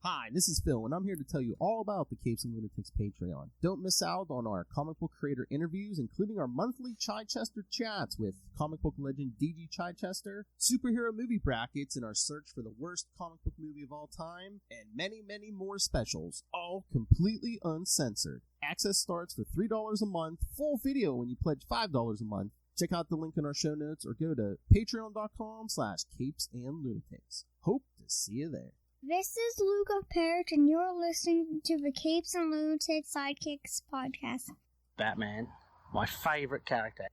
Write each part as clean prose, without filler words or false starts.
Hi, this is Phil, and I'm here to tell you all about the Capes and Lunatics Patreon. Don't miss out on our comic book creator interviews, including our monthly Chichester chats with comic book legend D.G. Chichester, superhero movie brackets in our search for the worst comic book movie of all time, and many, many more specials, all completely uncensored. Access starts for $3 a month, full video when you pledge $5 a month. Check out the link in our show notes or go to patreon.com/CapesandLunatics. Hope to see you there. This is Luke of Perich, and you're listening to the Capes and Lunatics Sidekicks podcast. Batman, my favorite character.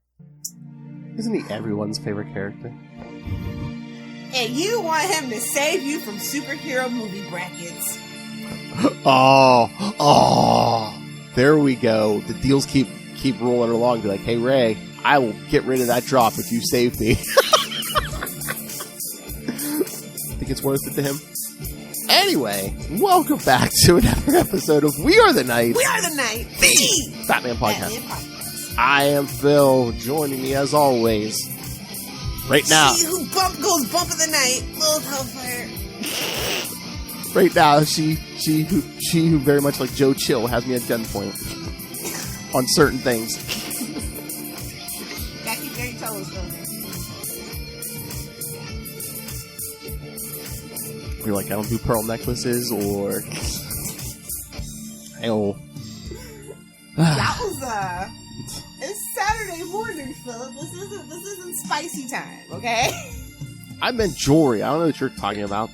Isn't he everyone's favorite character? And you want him to save you from superhero movie brackets. Oh, there we go. The deals keep rolling along. Be like, hey, Ray, I will get rid of that drop if you save me. Think it's worth it to him? Anyway, welcome back to another episode of We Are the Night. We Are the Night, the Batman Podcast. I am Phil, joining me as always. Right now. She who goes bump of the night, Lilith Hellfire. Right now, she who very much like Joe Chill has me at gunpoint on certain things. Gotta keep your toes, though. You're like, I don't do pearl necklaces or... Yowza! It's Saturday morning, Philip. This isn't spicy time, okay? I meant jewelry. I don't know what you're talking about.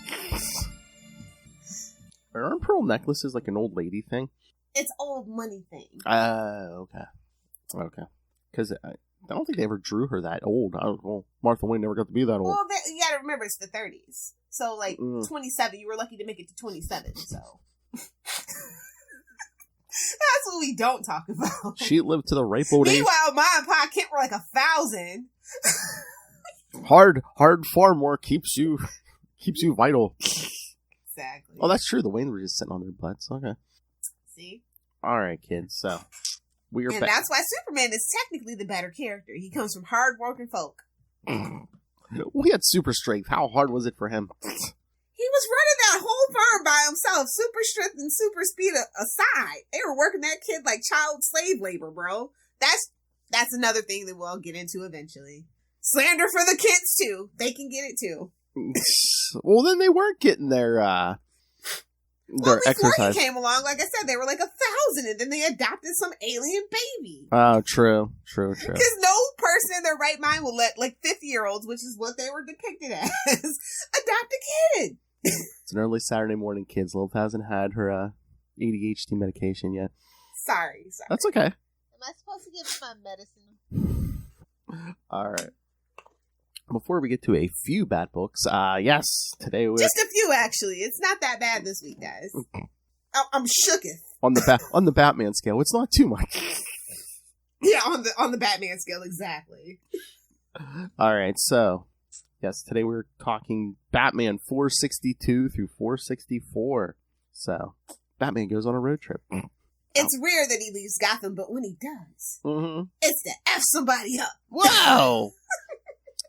Aren't pearl necklaces like an old lady thing? It's old money thing. Okay. Because I don't think they ever drew her that old. Martha Wayne never got to be that old. Well, you gotta remember, it's the 30s. So, 27, you were lucky to make it to 27, so. That's what we don't talk about. She lived to the ripe old age. Meanwhile, Ma and Pa Kent were like 1,000. Hard farm work keeps you vital. Exactly. Oh, that's true. The Waynes were just sitting on their butts. Okay. See? All right, kids. So, we are back. And that's why Superman is technically the better character. He comes from hard-working folk. Well, he had super strength. How hard was it for him? He was running that whole farm by himself. Super strength and super speed aside. They were working that kid like child slave labor, bro. That's another thing that we'll get into eventually. Slander for the kids, too. They can get it, too. Well, then they weren't getting their before exercise. he came along, like I said, they were like 1,000, and then they adopted some alien baby. Oh, true. Because no person in their right mind will let, 50-year-olds, which is what they were depicted as, adopt a kid. It's an early Saturday morning, kids. Lilith hasn't had her ADHD medication yet. Sorry. That's okay. Am I supposed to give my medicine? All right. Before we get to a few bad books, yes, today we're... Just a few, actually. It's not that bad this week, guys. I'm shooketh. On the Batman scale, it's not too much. Yeah, on the Batman scale, exactly. All right, so... Yes, today we're talking Batman 462 through 464. So, Batman goes on a road trip. It's rare that he leaves Gotham, but when he does, Mm-hmm. it's to F somebody up. Whoa!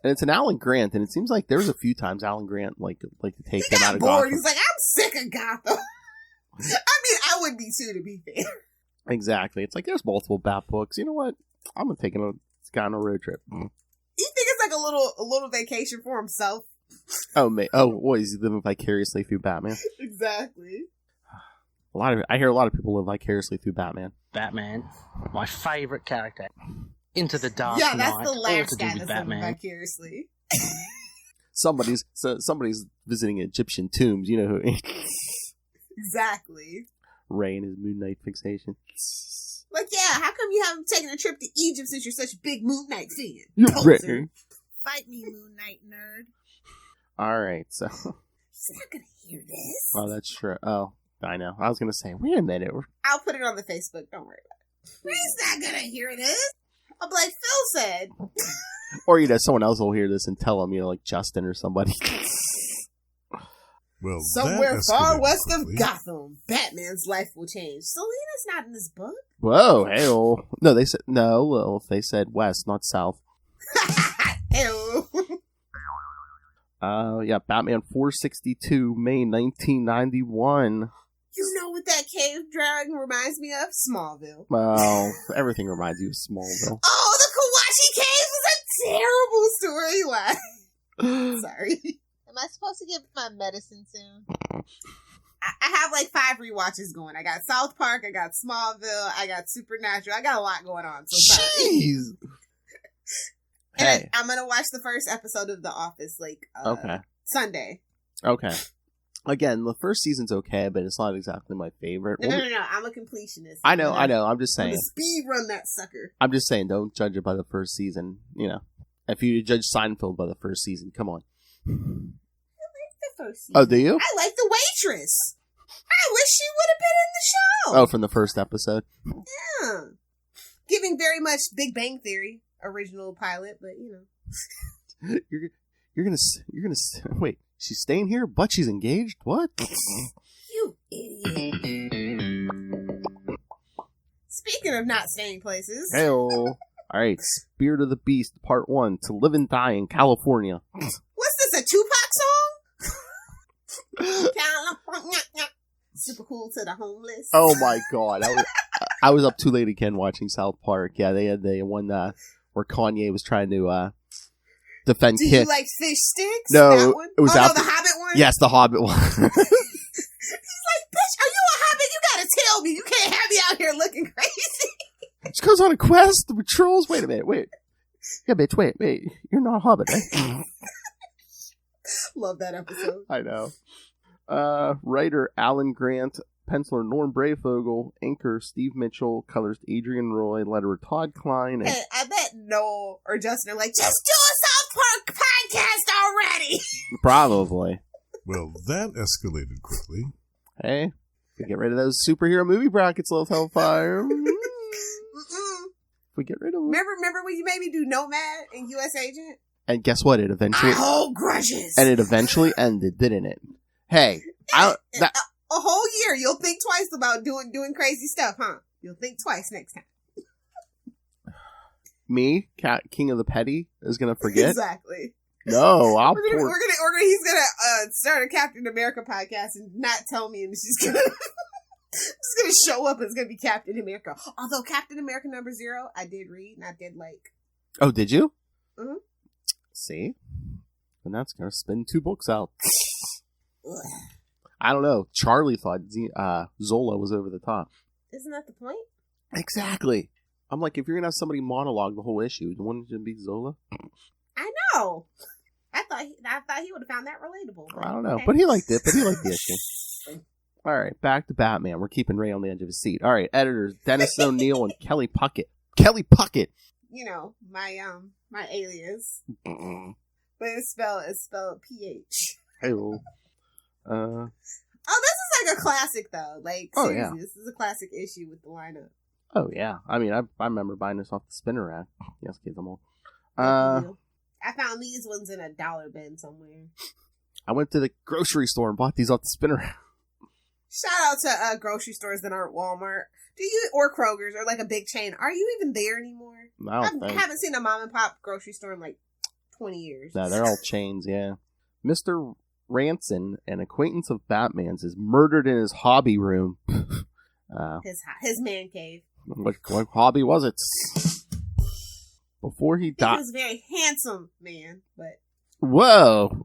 And it's an Alan Grant, and it seems like there's a few times Alan Grant like to take him out of bored. Gotham. He's like, I'm sick of Gotham. I mean, I would be too, to be fair. Exactly. It's like there's multiple Bat books. You know what? I'm gonna take this guy on a road trip. You think it's like a little vacation for himself? Oh, man. Oh, what, is he living vicariously through Batman? Exactly. I hear a lot of people live vicariously through Batman. Batman, my favorite character. Into the dark Yeah, night. that's the last guy that's living Batman. vicariously. Somebody's visiting Egyptian tombs. You know who? Exactly. Ray and his Moon Knight fixation. Like, yeah, how come you haven't taken a trip to Egypt since you're such a big Moon Knight fan? Ray. Fight me, Moon Knight nerd. All right, so. He's not gonna hear this. Oh, that's true. Oh, I know. I was gonna say, wait a minute. I'll put it on the Facebook. Don't worry about it. He's not gonna hear this. I'll be like Phil said. Or someone else will hear this and tell him, like Justin or somebody. Well, somewhere far west of Gotham, Batman's life will change. Selina's not in this book. Whoa, hey-oh. No, they said, no, Lilith, they said west, not south. Hey-oh. Yeah, Batman 462, May 1991. You know what that cave drawing reminds me of? Smallville. Well, everything reminds you of Smallville. Oh, the Kawachi Cave was a terrible storyline. Sorry. Am I supposed to get my medicine soon? I have like 5 rewatches going. I got South Park, I got Smallville, I got Supernatural. I got a lot going on. So sorry. Jeez. And Hey. I'm gonna watch the first episode of The Office Okay. Sunday. Okay. Again, the first season's okay, but it's not exactly my favorite. No, I'm a completionist. I know. I'm just I'm saying. gonna speed run that sucker. I'm just saying, don't judge it by the first season. You know, if you judge Seinfeld by the first season, come on. I like the first season. Oh, do you? I like the waitress. I wish she would have been in the show. Oh, from the first episode. Yeah. Giving very much Big Bang Theory original pilot, but you know. You're gonna wait. She's staying here, but she's engaged. What? You idiot. Speaking of not staying places. Hey-o. All right, Spirit of the Beast, Part 1, To Live and Die in California. What's this, a Tupac song? California. Super cool to the homeless. Oh my god, I was up too late again watching South Park. Yeah, they had the one where Kanye was trying to defend Do Kid. you like Fish Sticks? No, That one? it was no, after- the Hobbit one? Yes, the Hobbit one. He's like, bitch, are you a Hobbit? You gotta tell me. You can't have me out here looking crazy. She goes on a quest with trolls. Wait a minute, wait. Yeah, bitch, wait. You're not a Hobbit, right? Love that episode. I know. Writer Alan Grant, penciler Norm Brayfogle, inker Steve Mitchell, colorist Adrian Roy, letterer Todd Klein. And Hey, I bet Noel or Justin are like, just do a South Park podcast already. probably. Well, that escalated quickly. Hey, we get rid of those superhero movie brackets, Love Hellfire. Mm-mm. We get rid of them. Remember when you made me do Nomad and U.S. Agent? And guess what? It eventually I hold grudges. and it eventually ended, didn't it? Hey, A whole year, you'll think twice about doing crazy stuff, huh? You'll think twice next time. me, King of the Petty, is gonna forget. Exactly. No, I'll We're pour. gonna he's gonna start a Captain America podcast and not tell me, and she's gonna just gonna show up and it's gonna be Captain America. Although Captain America #0, I did read and I did like. Oh, did you? Mhm. See, and that's gonna spin 2 books out. Ugh. I don't know. Charlie thought Zola was over the top. Isn't that the point? Exactly. I'm like, if you're gonna have somebody monologue the whole issue, you want it to be Zola? I know. I thought he would have found that relatable. I don't know, Okay. but he liked it. But he liked the issue. All right, back to Batman. We're keeping Ray on the edge of his seat. All right, editors Dennis O'Neill and Kelly Puckett. Kelly Puckett. You know my alias, but it's spelled PH. Hey-o. Oh, this is like a classic though. Like, Oh, seriously, yeah. this is a classic issue with the lineup. Oh yeah. I mean, I remember buying this off the spinner rack. Yes, kids, I'm old. I found these ones in a dollar bin somewhere. I went to the grocery store and bought these off the spinner rack. Shout out to grocery stores that aren't Walmart. Do you or Kroger's or like a big chain? Are you even there anymore? I don't I think. haven't seen a mom and pop grocery store in like 20 years. No, they're all chains. Yeah. Mr. Ranson, an acquaintance of Batman's, is murdered in his hobby room. His man cave. What hobby was it? Before he He died. was a very handsome man, but Whoa.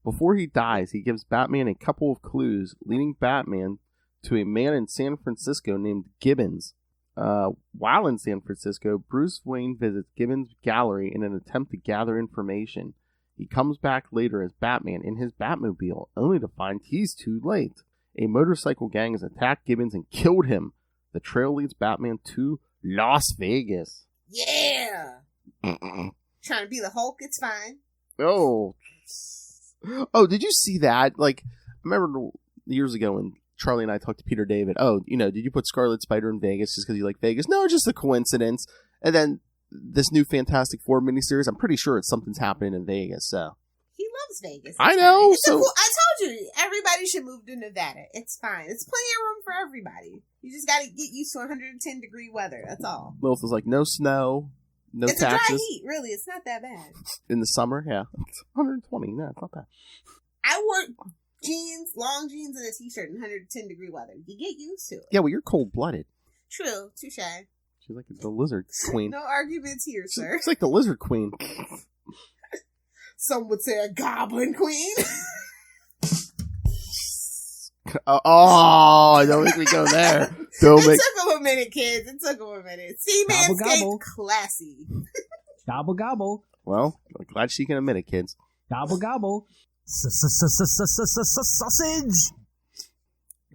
Before he dies, he gives Batman a couple of clues, leading Batman to a man in San Francisco named Gibbons. While in San Francisco, Bruce Wayne visits Gibbons' gallery in an attempt to gather information. He comes back later as Batman in his Batmobile, only to find he's too late. A motorcycle gang has attacked Gibbons and killed him. The trail leads Batman to Las Vegas. yeah. Trying to be the Hulk, it's fine. Oh, did you see that? Like, I remember years ago when Charlie and I talked to Peter David. Oh, did you put Scarlet Spider in Vegas just because you like Vegas? No, just a coincidence. And then this new Fantastic Four miniseries, I'm pretty sure something's happening in Vegas. So He loves Vegas. I It's know, fine. It's so- I told you, everybody should move to Nevada. It's fine. It's plenty of room for everybody. You just got to get used to 110-degree weather. That's all. Lilith was like, no snow, No it's taxes. a dry heat, really. It's not that bad. In the summer, yeah. It's 120. No, it's not bad. I wore jeans, long jeans, and a t-shirt in 110 degree weather. You get used to it. Yeah, well, you're cold-blooded. True. Touche. She's like the lizard queen. No arguments here, sir. It's like the lizard queen. Some would say a goblin queen. Oh, don't make me go there. It took him a minute, kids. It took him a minute. See, Manscaped, classy. Gobble gobble. Well, I'm glad she can admit it, kids. Gobble gobble. Sausage.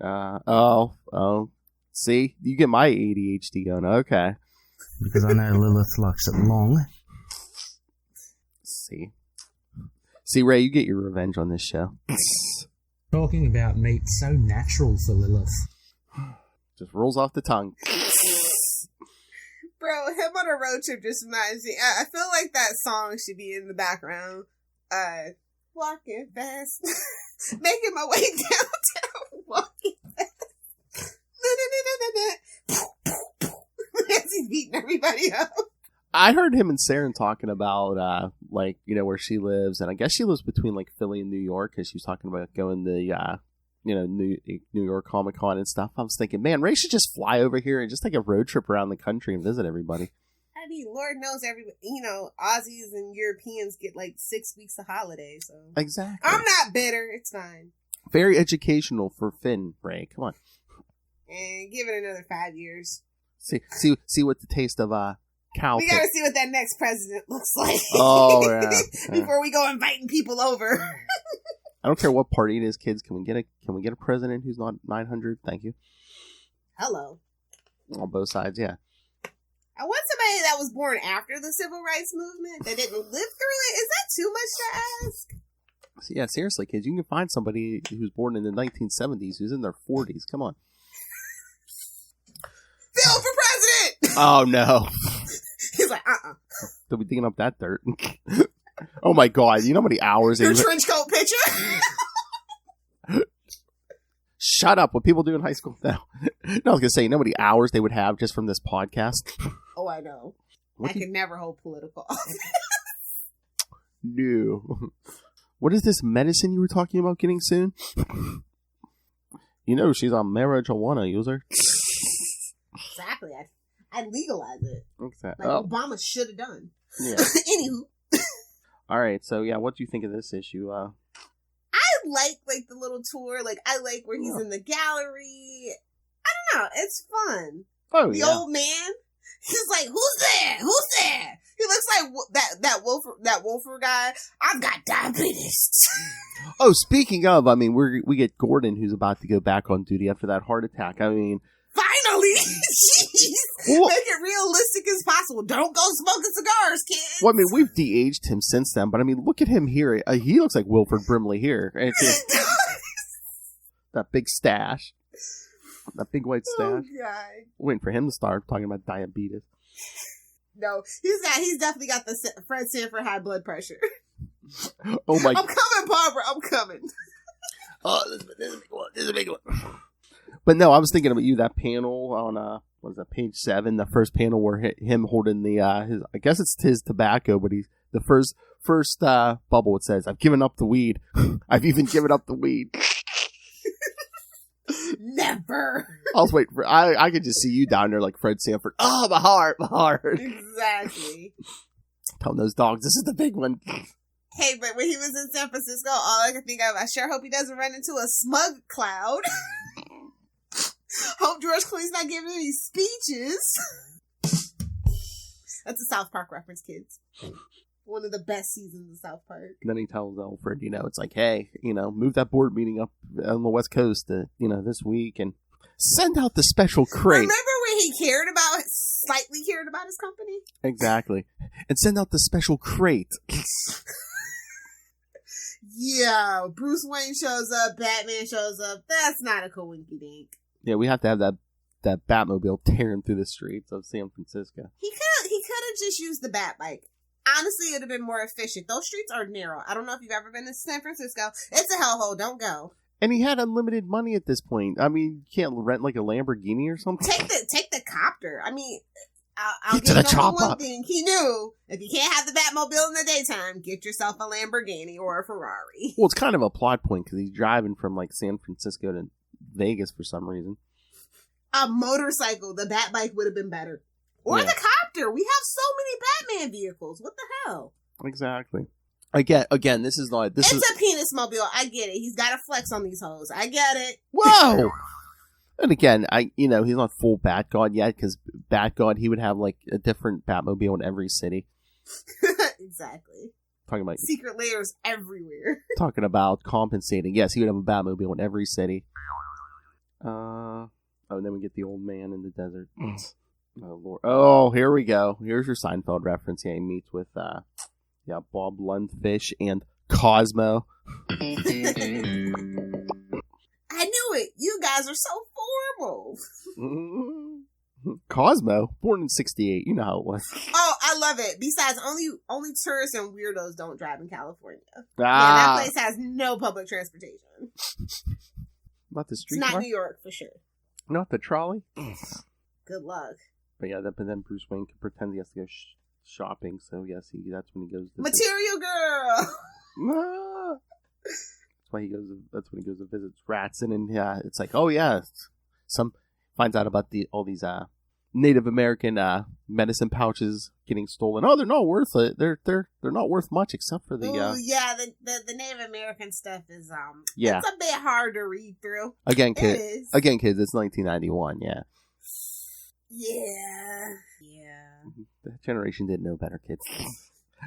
Oh. See, you get my ADHD going. Okay. Because I know Lilith likes it long. See, Ray, you get your revenge on this show. Talking about meat so natural for Lilith. Just rolls off the tongue. Bro, him on a road trip just reminds me. I feel like that song should be in the background. Walking fast. Making my way downtown. Walking fast. As he's beating everybody up. I heard him and Saren talking about, where she lives. And I guess she lives between, Philly and New York. Because she was talking about going to, New York Comic Con and stuff. I was thinking, man, Ray should just fly over here and just take a road trip around the country and visit everybody. I mean, Lord knows Aussies and Europeans get 6 weeks of holiday. So Exactly. I'm not bitter. It's fine. Very educational for Finn, Ray. Come on. And give it another 5 years. See what the taste of cow. We gotta see what that next president looks like. Oh yeah. Before we go inviting people over. I don't care what party it is, kids. Can we get a president who's not 900? Thank you. Hello. On both sides, yeah. I want somebody that was born after the civil rights movement that didn't live through it. Is that too much to ask? Yeah, seriously, kids. You can find somebody who's born in the 1970s who's in their 40s. Come on. Phil for president! Oh, no. He's like, They'll be digging up that dirt. Oh, my God. You know how many hours Your trench coat picture? Shut up. What people do in high school now. No, I was going to say, you know how many hours they would have just from this podcast? Oh, I know. I can never hold political office. No. What is this medicine you were talking about getting soon? You know she's a marijuana user. Exactly. I'd legalize it. Exactly. Obama should have done. Yeah. Anywho. All right. So, yeah, what do you think of this issue? I like the little tour. I like where he's in the gallery. I don't know. It's fun. Oh, the old man. He's like, who's there? Who's there? He looks like that Wolfer guy. I've got diabetes. Oh, speaking of, I mean, we get Gordon who's about to go back on duty after that heart attack. I mean, finally, jeez, make it realistic as possible. Don't go smoking cigars, kids. Well, I mean, we've de-aged him since then, but I mean, look at him here. He looks like Wilford Brimley here. That big stash. That big white stash. Oh, God. Waiting for him to start talking about diabetes. No, he's definitely got the Fred Sanford high blood pressure. Oh my! I'm coming, Barbara. I'm coming. Oh, this is a big one. This is a big one. But no, I was thinking about you. That panel on what is that? Page 7. The first panel where him holding the his. I guess it's his tobacco, but he's the first bubble. It says, "I've given up the weed. I've even given up the weed." Never. I was waiting for. I could just see you down there like Fred Sanford. Oh, my heart. Exactly. Telling those dogs, this is the big one. Hey, but when he was in San Francisco, all I could think of, I sure hope he doesn't run into a smug cloud. Hope George Clooney's not giving any speeches. That's a South Park reference, kids. One of the best seasons of South Park. And then he tells Alfred, it's like, hey, move that board meeting up on the West Coast, this week, and send out the special crate. Remember when he slightly cared about his company? Exactly. And send out the special crate. Yeah, Bruce Wayne shows up, Batman shows up. That's not a coinky-dink. Yeah, we have to have that Batmobile tearing through the streets of San Francisco. He could have just used the Bat bike. Honestly, it would have been more efficient. Those streets are narrow. I don't know if you've ever been to San Francisco. It's a hellhole. Don't go. And he had unlimited money at this point. I mean, you can't rent like a Lamborghini or something. Take the copter. I mean, I'll Get give to him the chopper. one thing. He knew if you can't have the Batmobile in the daytime, get yourself a Lamborghini or a Ferrari. Well, it's kind of a plot point because he's driving from like San Francisco to Vegas for some reason. A motorcycle, the Bat bike would have been better. Or Yeah. the copter. We have so many Batman vehicles. What the hell? Exactly. Again, this is not. This It's is a penis mobile. I get it. He's got to flex on these hoes. I get it. whoa. And again, he's not full Bat-God yet because Bat-God, he would have like a different Batmobile in every city. Exactly. Talking about Secret layers everywhere. talking about compensating. Yes, he would have a Batmobile in every city. And then we get the old man in the desert. Oh Lord! Oh, here we go. Here's your Seinfeld reference. Yeah, he meets with Bob Lundfish and Cosmo. I knew it. You guys are so formal. Cosmo, born in '68. You know how it was. Oh, I love it. Besides, only tourists and weirdos don't drive in California. Yeah, Ah, that place has no public transportation. not the It's street not car, New York for sure. not the trolley. Good luck. But yeah, but then Bruce Wayne can pretend he has to go shopping. So yes, that's when he goes to Material Girl. Ah. That's why he goes. That's when he goes to visit Ratson, and it's like, oh yeah, finds out about all these Native American medicine pouches getting stolen. Oh, they're not worth it. They're not worth much except for the Ooh, yeah, the Native American stuff is Yeah. it's a bit hard to read through. again, It kid. is. Again, kids. It's 1991. Yeah, Yeah. that generation didn't know better, kids.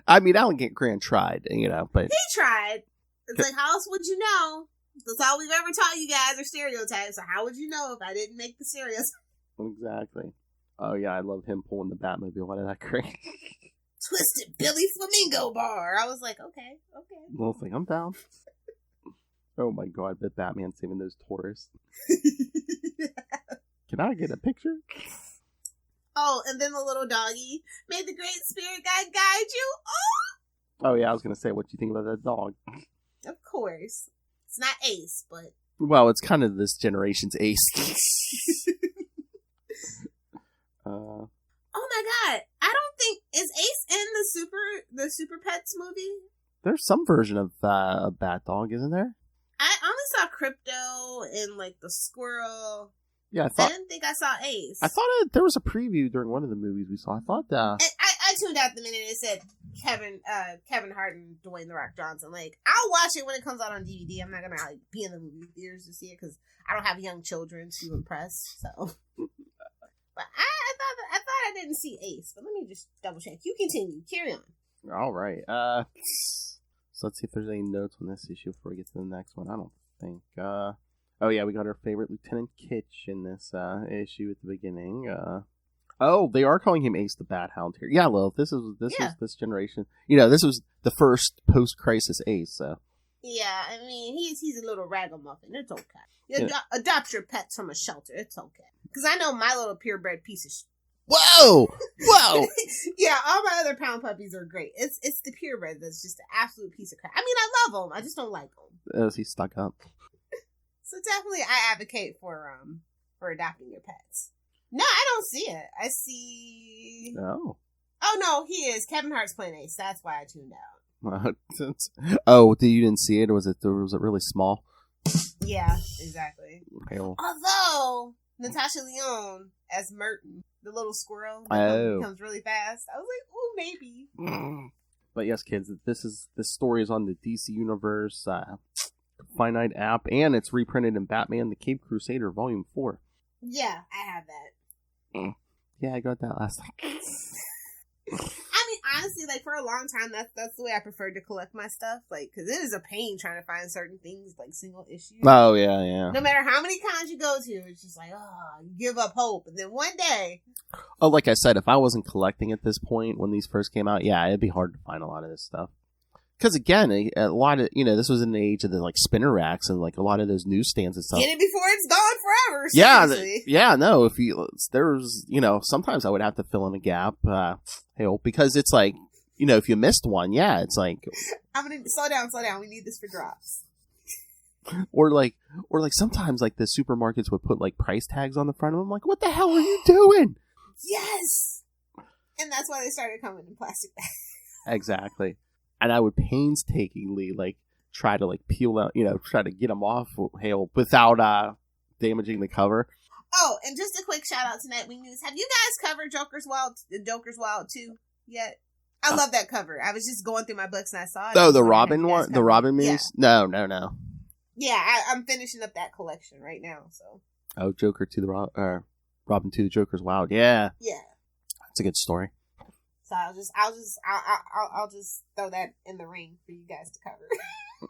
I mean, Alan Grant tried, but He tried. It's like, how else would you know? That's all we've ever taught you guys are stereotypes. So how would you know if I didn't make the stereotypes? exactly. Oh yeah, I love him pulling the Batmobile out of that crate. Twisted Billy Flamingo bar. I was like, okay. Well, it's like, I'm down. Oh my god, the Batman saving those tourists. Can I get a picture? Oh, and then the little doggy. May the great spirit guide guide you. Oh yeah, I was gonna say, what do you think about that dog? Oh, of course. It's not Ace, but Well, it's kind of this generation's Ace. oh my god, I don't think is Ace in the Super Pets movie. There's some version of a Bat Dog, isn't there? I only saw Crypto and like the squirrel. Yeah, I didn't think I saw Ace. I thought there was a preview during one of the movies we saw. I thought I tuned out the minute it said Kevin Hart and Dwayne The Rock Johnson. Like, I'll watch it when it comes out on DVD. I'm not gonna like be in the movie theaters to see it because I don't have young children to impress. So, but I thought I didn't see Ace. But let me just double check. You continue. Carry on. all right. So let's see if there's any notes on this issue before we get to the next one. I don't think. Oh yeah, we got our favorite Lieutenant Kitsch in this issue at the beginning. Oh, they are calling him Ace the Bathound here. Yeah, Lil, this is this generation. This was the first post-crisis Ace. So Yeah, I mean he's a little ragamuffin. It's okay. Adopt your pets from a shelter. It's okay. Because I know my little purebred piece of whoa. yeah, all my other pound puppies are great. It's the purebred that's just an absolute piece of crap. I mean, I love them. I just don't like them. He's stuck up. So definitely, I advocate for adopting your pets. No, I don't see it. I see. Oh. Oh no, he is. Kevin Hart's playing Ace. That's why I tuned out. Oh, you didn't see it? Was it really small? Yeah, exactly. Pale. Although Natasha Lyonne as Merton, the little squirrel, Oh. becomes really fast. I was like, ooh, maybe. But yes, kids, this story is on the DC Universe Finite app, and it's reprinted in Batman: The Cape Crusader Volume 4. Yeah, I have that. Yeah, I got that last night. I mean, honestly, like for a long time, that's the way I preferred to collect my stuff. Like, because it is a pain trying to find certain things, like single issues. Oh yeah. No matter how many cons you go to, it's just like, oh, you give up hope, and then one day. Oh, like I said, if I wasn't collecting at this point when these first came out, yeah, it'd be hard to find a lot of this stuff. Because again, a lot of this was in the age of the like spinner racks and like a lot of those newsstands and stuff. Get it before it's gone forever. Yeah, no. If there's sometimes I would have to fill in a gap, because it's like if you missed one, yeah, it's like I'm gonna slow down. We need this for drops. Or like sometimes like the supermarkets would put like price tags on the front of them. Like, what the hell are you doing? Yes. And that's why they started coming in plastic bags. Exactly. And I would painstakingly, like, try to, like, peel out, try to get them off Hale without damaging the cover. Oh, and just a quick shout out to Nightwing News. Have you guys covered Joker's Wild 2 yet? I love that cover. I was just going through my books and I saw it. Oh, the Robin one? The Robin memes? Yeah. No. Yeah, I'm finishing up that collection right now, so. Oh, Joker to the Robin to the Joker's Wild. Yeah. Yeah. That's a good story. So I'll just throw that in the ring for you guys to cover.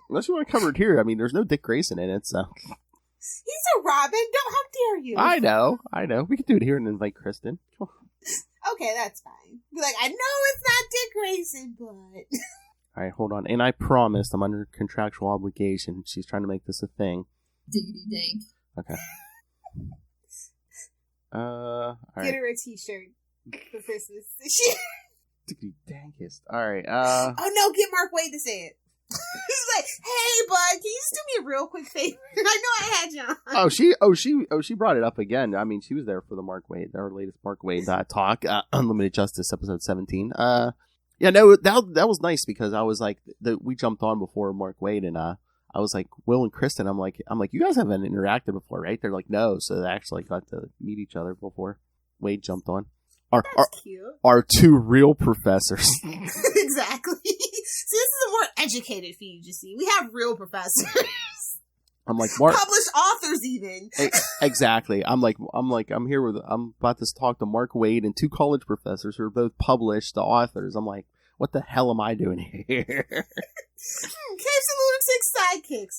Unless you want to cover it here. I mean, there's no Dick Grayson in it, so. He's a Robin. How dare you? I know. We could do it here and invite Kristen. Okay, that's fine. Be like, I know it's not Dick Grayson, but. All right, hold on. And I promised I'm under contractual obligation. She's trying to make this a thing. Diggity dink. Okay. All right. Get her a t-shirt for Christmas this year. Diggity dankest. All right. Oh no, get Mark Waid to say it. He's like, hey bud, can you just do me a real quick favor? I know I had you on. She brought it up again. I mean, she was there for the Mark Waid, our latest Mark Waid talk, Unlimited Justice episode 17. Yeah, no, that was nice because I was like, we jumped on before Mark Waid, and I was like, Will and Kristen, I'm like, you guys haven't interacted before, right? They're like, no, so they actually got to meet each other before Wade jumped on. That's cute. Our two real professors. Exactly. See, this is a more educated feed, you see. We have real professors. I'm like, Mark. Published authors, even. Exactly. I'm about to talk to Mark Waid and two college professors who are both published authors. I'm like, what the hell am I doing here? Capes and Lunatics sidekicks.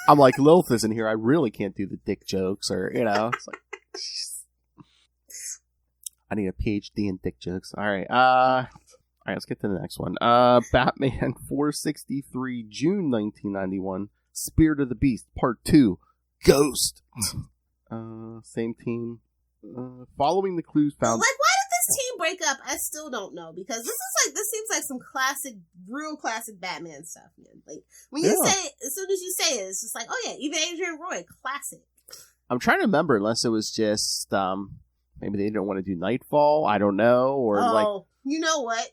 I'm like, Lilith isn't here. I really can't do the dick jokes, or it's like. I need a PhD in dick jokes. All right. Let's get to the next one. Batman 463, June 1991. Spirit of the Beast, Part 2. Ghost. Same team. Following the clues found. Like, why did this team break up? I still don't know, because this seems like some real classic Batman stuff, man. Like, when you say, as soon as you say it, it's just like, oh yeah, even Adrian Roy, classic. I'm trying to remember, unless it was just, maybe they didn't want to do Nightfall. I don't know. Or you know what?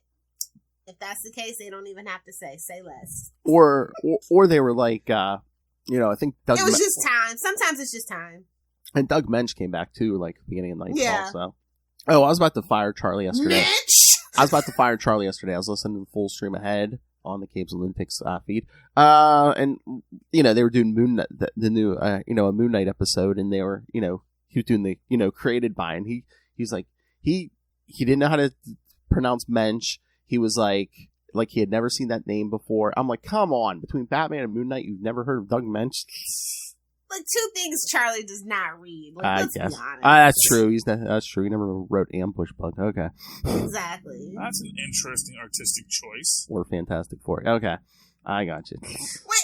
If that's the case, they don't even have to say less. Or they were like, I think Doug. It was just time. Sometimes it's just time. And Doug Mensch came back too, like beginning of Nightfall. Yeah. So, I was about to fire Charlie yesterday. Mensch! I was was listening to Full Stream Ahead on the Capes and Lunatics feed, and they were doing Moon Knight, the new a Moon Knight episode, and they were he was doing the created by, and he's like he didn't know how to pronounce Mensch. He was like he had never seen that name before. I'm like, come on, between Batman and Moon Knight, you've never heard of Doug Mensch? Like, two things Charlie does not read. Like, I let's guess. be honest. That's true. That's true. He never wrote Ambush Bug. Okay. Exactly. That's an interesting artistic choice. Or Fantastic Four. Okay. I got you. Wait,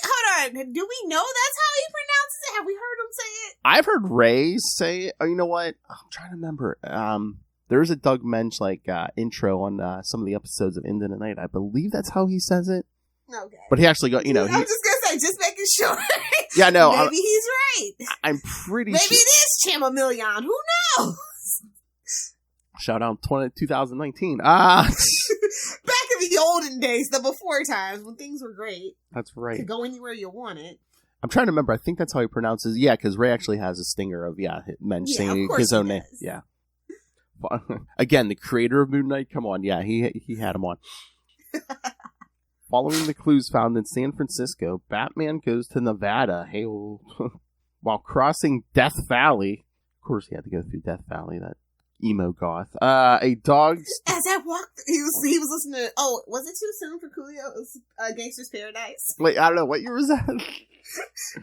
hold on. Do we know that's how he pronounces it? Have we heard him say it? I've heard Ray say it. Oh, you know what? I'm trying to remember. There's a Doug Mensch intro on some of the episodes of End of the Night. I believe that's how he says it. Okay. But he actually got, I'm just gonna say, just making sure. Yeah, no. Maybe he's right. I'm pretty sure. Maybe it is Chamomillion. Who knows? Shout out 2019. Back in the olden days, the before times when things were great. That's right. Could go anywhere you wanted. I'm trying to remember. I think that's how he pronounces. Yeah, because Ray actually has a stinger of Mensch saying his own name. Yeah. Again, the creator of Moon Knight. Come on, yeah, he had him on. Following the clues found in San Francisco, Batman goes to Nevada. Hey, while crossing Death Valley. Of course, he had to go through Death Valley. That emo goth. A dog. As I walked, he was listening to. Oh, was it too soon for Coolio's Gangster's Paradise? Wait, I don't know, what year was that?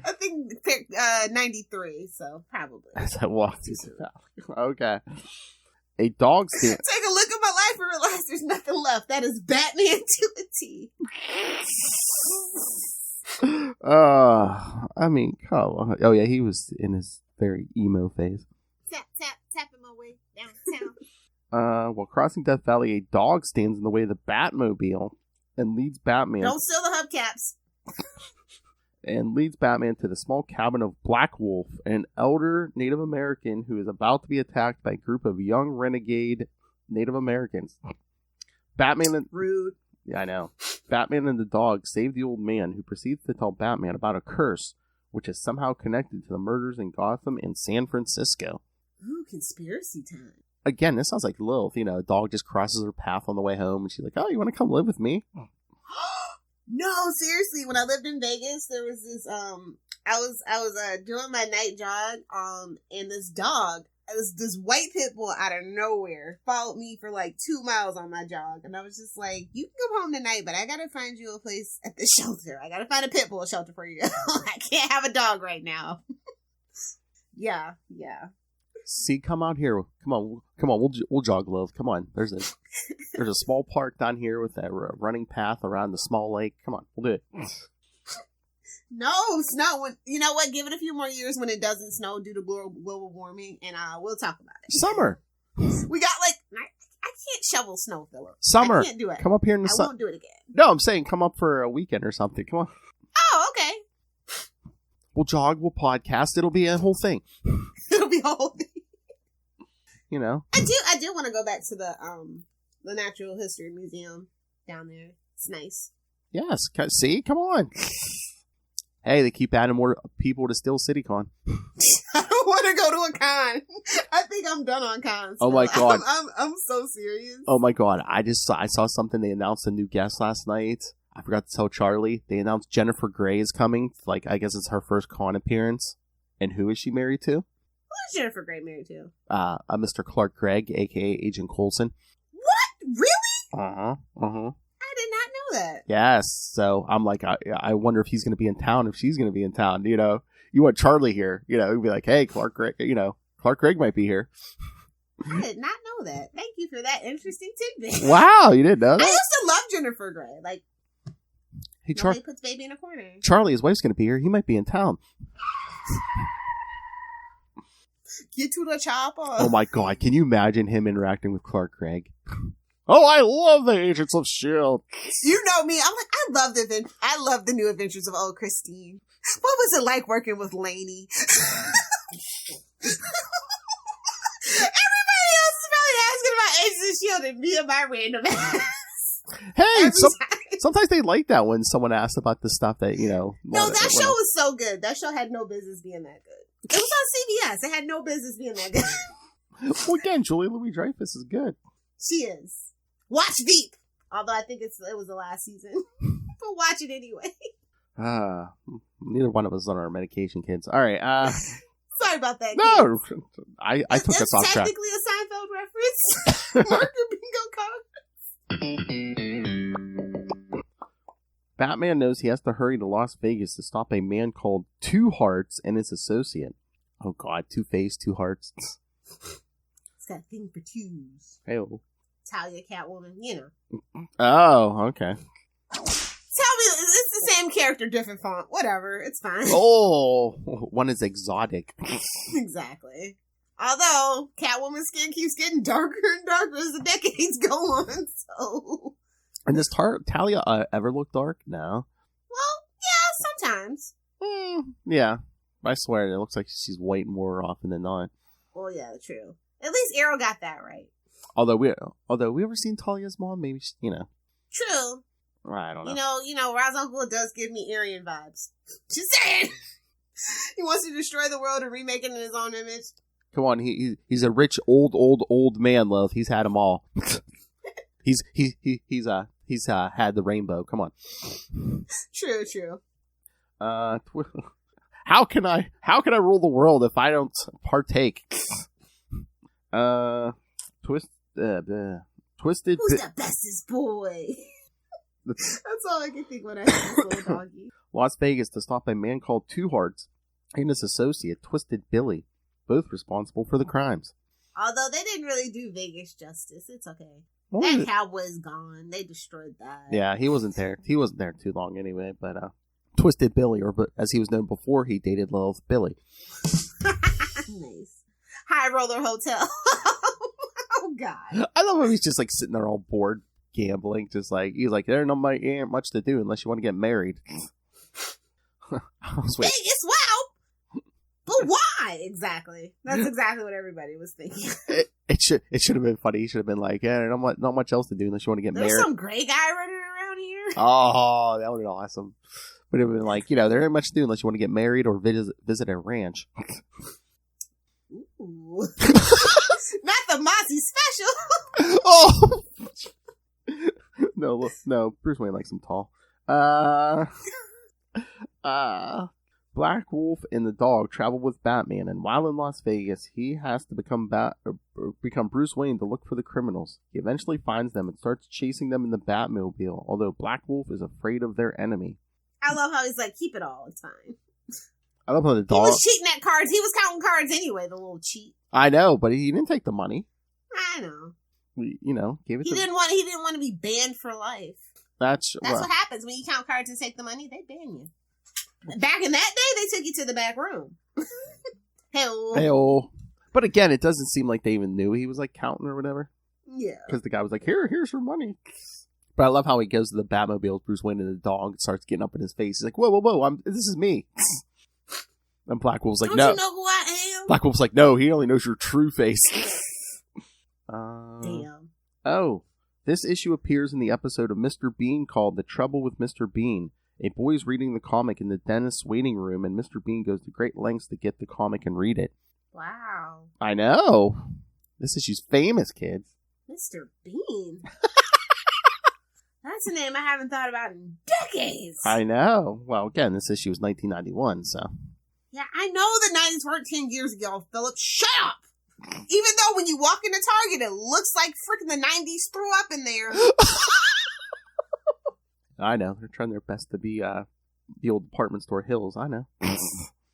I think 93. So probably. As I walked through Death Valley. Okay. A dog stand. Take a look at my life and realize there's nothing left. That is Batman to a T. I mean, come on. Oh yeah, he was in his very emo phase. Tapping my way downtown. While crossing Death Valley, a dog stands in the way of the Batmobile and leads Batman. Don't steal the hubcaps. And leads Batman to the small cabin of Black Wolf, an elder Native American who is about to be attacked by a group of young renegade Native Americans. Batman and... Rude. Yeah, I know. Batman and the dog save the old man, who proceeds to tell Batman about a curse which is somehow connected to the murders in Gotham and San Francisco. Ooh, conspiracy time. Again, this sounds like Lilith. You know, a dog just crosses her path on the way home, and she's like, oh, you want to come live with me? No, seriously, when I lived in Vegas, there was this, I was doing my night jog, and this dog, this white pit bull out of nowhere followed me for like 2 miles on my jog. And I was just like, you can come home tonight, but I gotta find you a place at the shelter. I gotta find a pit bull shelter for you. I can't have a dog right now. Yeah. See, come out here. Come on. We'll jog, Lilith. Come on. There's a small park down here with a running path around the small lake. Come on, we'll do it. No, snow. You know what? Give it a few more years when it doesn't snow due to global warming, and we'll talk about it. Summer. We got I can't shovel snow, Philip. Summer. I can't do it. Come up here in the sun. I won't do it again. No, I'm saying come up for a weekend or something. Come on. Oh, okay. We'll jog. We'll podcast. It'll be a whole thing. It'll be a whole thing. You know. I do want to go back to the Natural History Museum down there. It's nice. Yes. See, come on. Hey, they keep adding more people to Steel City Con. I don't want to go to a con. I think I'm done on cons. Oh my god. I'm so serious. Oh my god. I saw something. They announced a new guest last night. I forgot to tell Charlie. They announced Jennifer Grey is coming. Like, I guess it's her first con appearance. And who is she married to? Who's Jennifer Grey married to? Mr. Clark Gregg, aka Agent Coulson. What? Really? Uh-huh. I did not know that. Yes. So I'm like, I wonder if he's going to be in town, if she's going to be in town. You know, you want Charlie here. You know, he'd be like, hey, Clark Gregg, Clark Gregg might be here. I did not know that. Thank you for that interesting tidbit. Wow, you didn't know that? I used to love Jennifer Grey. Like, hey, nobody puts baby in a corner. Charlie, his wife's going to be here. He might be in town. Get to the chopper. Oh my god, can you imagine him interacting with Clark Gregg? Oh, I love the Agents of S.H.I.E.L.D. You know me. I'm like, I love the new adventures of old Christine. What was it like working with Lainey? Everybody else is probably asking about Agents of S.H.I.E.L.D. and me and my random ass. Hey, sometimes they like that when someone asks about the stuff that, No, that show was so good. That show had no business being that good. It was on CBS. It had no business being that good. Well, again, Julia Louis-Dreyfus is good. She is. Watch Veep. Although I think it was the last season. But watch it anyway. Neither one of us on our medication, kids. All right. Sorry about that. No, kids. I took us off track. Technically a Seinfeld reference. Mark your bingo card. Batman knows he has to hurry to Las Vegas to stop a man called Two Hearts and his associate. Oh god, Two-Face, Two Hearts. It's got a thing for twos. Hey-oh. Talia, Catwoman, Oh, okay. Tell me, it's the same character, different font. Whatever, it's fine. Oh, one is exotic. Exactly. Although, Catwoman's skin keeps getting darker and darker as the decades go on, so... And does Talia ever look dark? No. Well, yeah, sometimes. Yeah. I swear, it looks like she's white more often than not. Well, yeah, true. At least Arrow got that right. Although we ever seen Talia's mom, maybe, True. I don't know. Ra's al Ghul does give me Aryan vibes. Just saying. He wants to destroy the world and remake it in his own image. Come on, he's a rich old man, love. He's had them all. He's had the rainbow. Come on. True. How can I rule the world if I don't partake? Twisted. Who's the bestest boy? That's all I can think when I see this little doggy. Las Vegas to stop a man called Two Hearts and his associate Twisted Billy, both responsible for the crimes. Although they didn't really do Vegas justice, it's okay. Well, that cowboy's gone. They destroyed that. Yeah, he wasn't there. He wasn't there too long anyway. But Twisted Billy, or as he was known before, he dated Lilith, Billy. Nice. High Roller Hotel. Oh God. I love when he's just like sitting there all bored, gambling, just like he's like, there ain't much to do unless you want to get married. Vegas, wow. But why exactly? That's exactly what everybody was thinking. It should have been funny. He should have been like, yeah, not much else to do unless you want to get There's married. some gray guy running around here. Oh, that would be awesome. But it would have been like, there ain't much to do unless you want to get married or visit a ranch. Ooh. Not the Mossy special. Oh! No, Bruce Wayne likes him tall. Black Wolf and the dog travel with Batman, and while in Las Vegas, he has to become Bruce Wayne to look for the criminals. He eventually finds them and starts chasing them in the Batmobile, although Black Wolf is afraid of their enemy. I love how he's like, keep it all, it's fine. I love how the dog... He was cheating at cards. He was counting cards anyway, the little cheat. I know, but he didn't take the money. I know. Gave it He didn't want to be banned for life. That's what happens when you count cards and take the money. They ban you. Back in that day, they took you to the back room. Hey-oh. But again, it doesn't seem like they even knew he was like counting or whatever. Yeah. Because the guy was like, here's your money. But I love how he goes to the Batmobile, Bruce Wayne and the dog, and starts getting up in his face. He's like, whoa, this is me. And Black Wolf's like, Don't no. you know who I am? Black Wolf's like, no, he only knows your true face. Damn. Oh, this issue appears in the episode of Mr. Bean called The Trouble with Mr. Bean. A boy's reading the comic in the dentist's waiting room, and Mr. Bean goes to great lengths to get the comic and read it. Wow. I know. This issue's famous, kids. Mr. Bean. That's a name I haven't thought about in decades. I know. Well, again, this issue was 1991, so. Yeah, I know the 90s weren't 10 years ago, Philip. Shut up! Even though when you walk into Target, it looks like freaking the 90s threw up in there. I know. They're trying their best to be the old department store Hills. I know.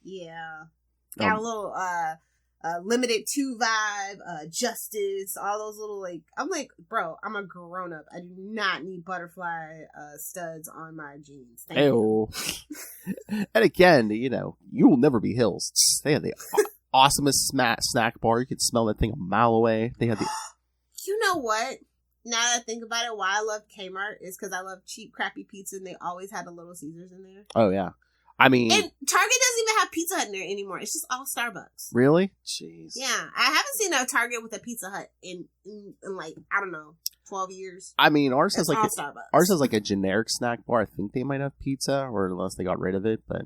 Yeah. Got a little limited 2 vibe, Justice, all those little I'm like, bro, I'm a grown up. I do not need butterfly studs on my jeans. Thank you. And again, you will never be Hills. They had the awesomest snack bar. You could smell that thing a mile away. They had the. You know what? Now that I think about it, why I love Kmart is because I love cheap, crappy pizza, and they always had the Little Caesars in there. Oh yeah. I mean, and Target doesn't even have Pizza Hut in there anymore. It's just all Starbucks. Really? Jeez. Yeah, I haven't seen a Target with a Pizza Hut in like, I don't know, 12 years. I mean, ours has like a generic snack bar. I think they might have pizza, or unless they got rid of it. But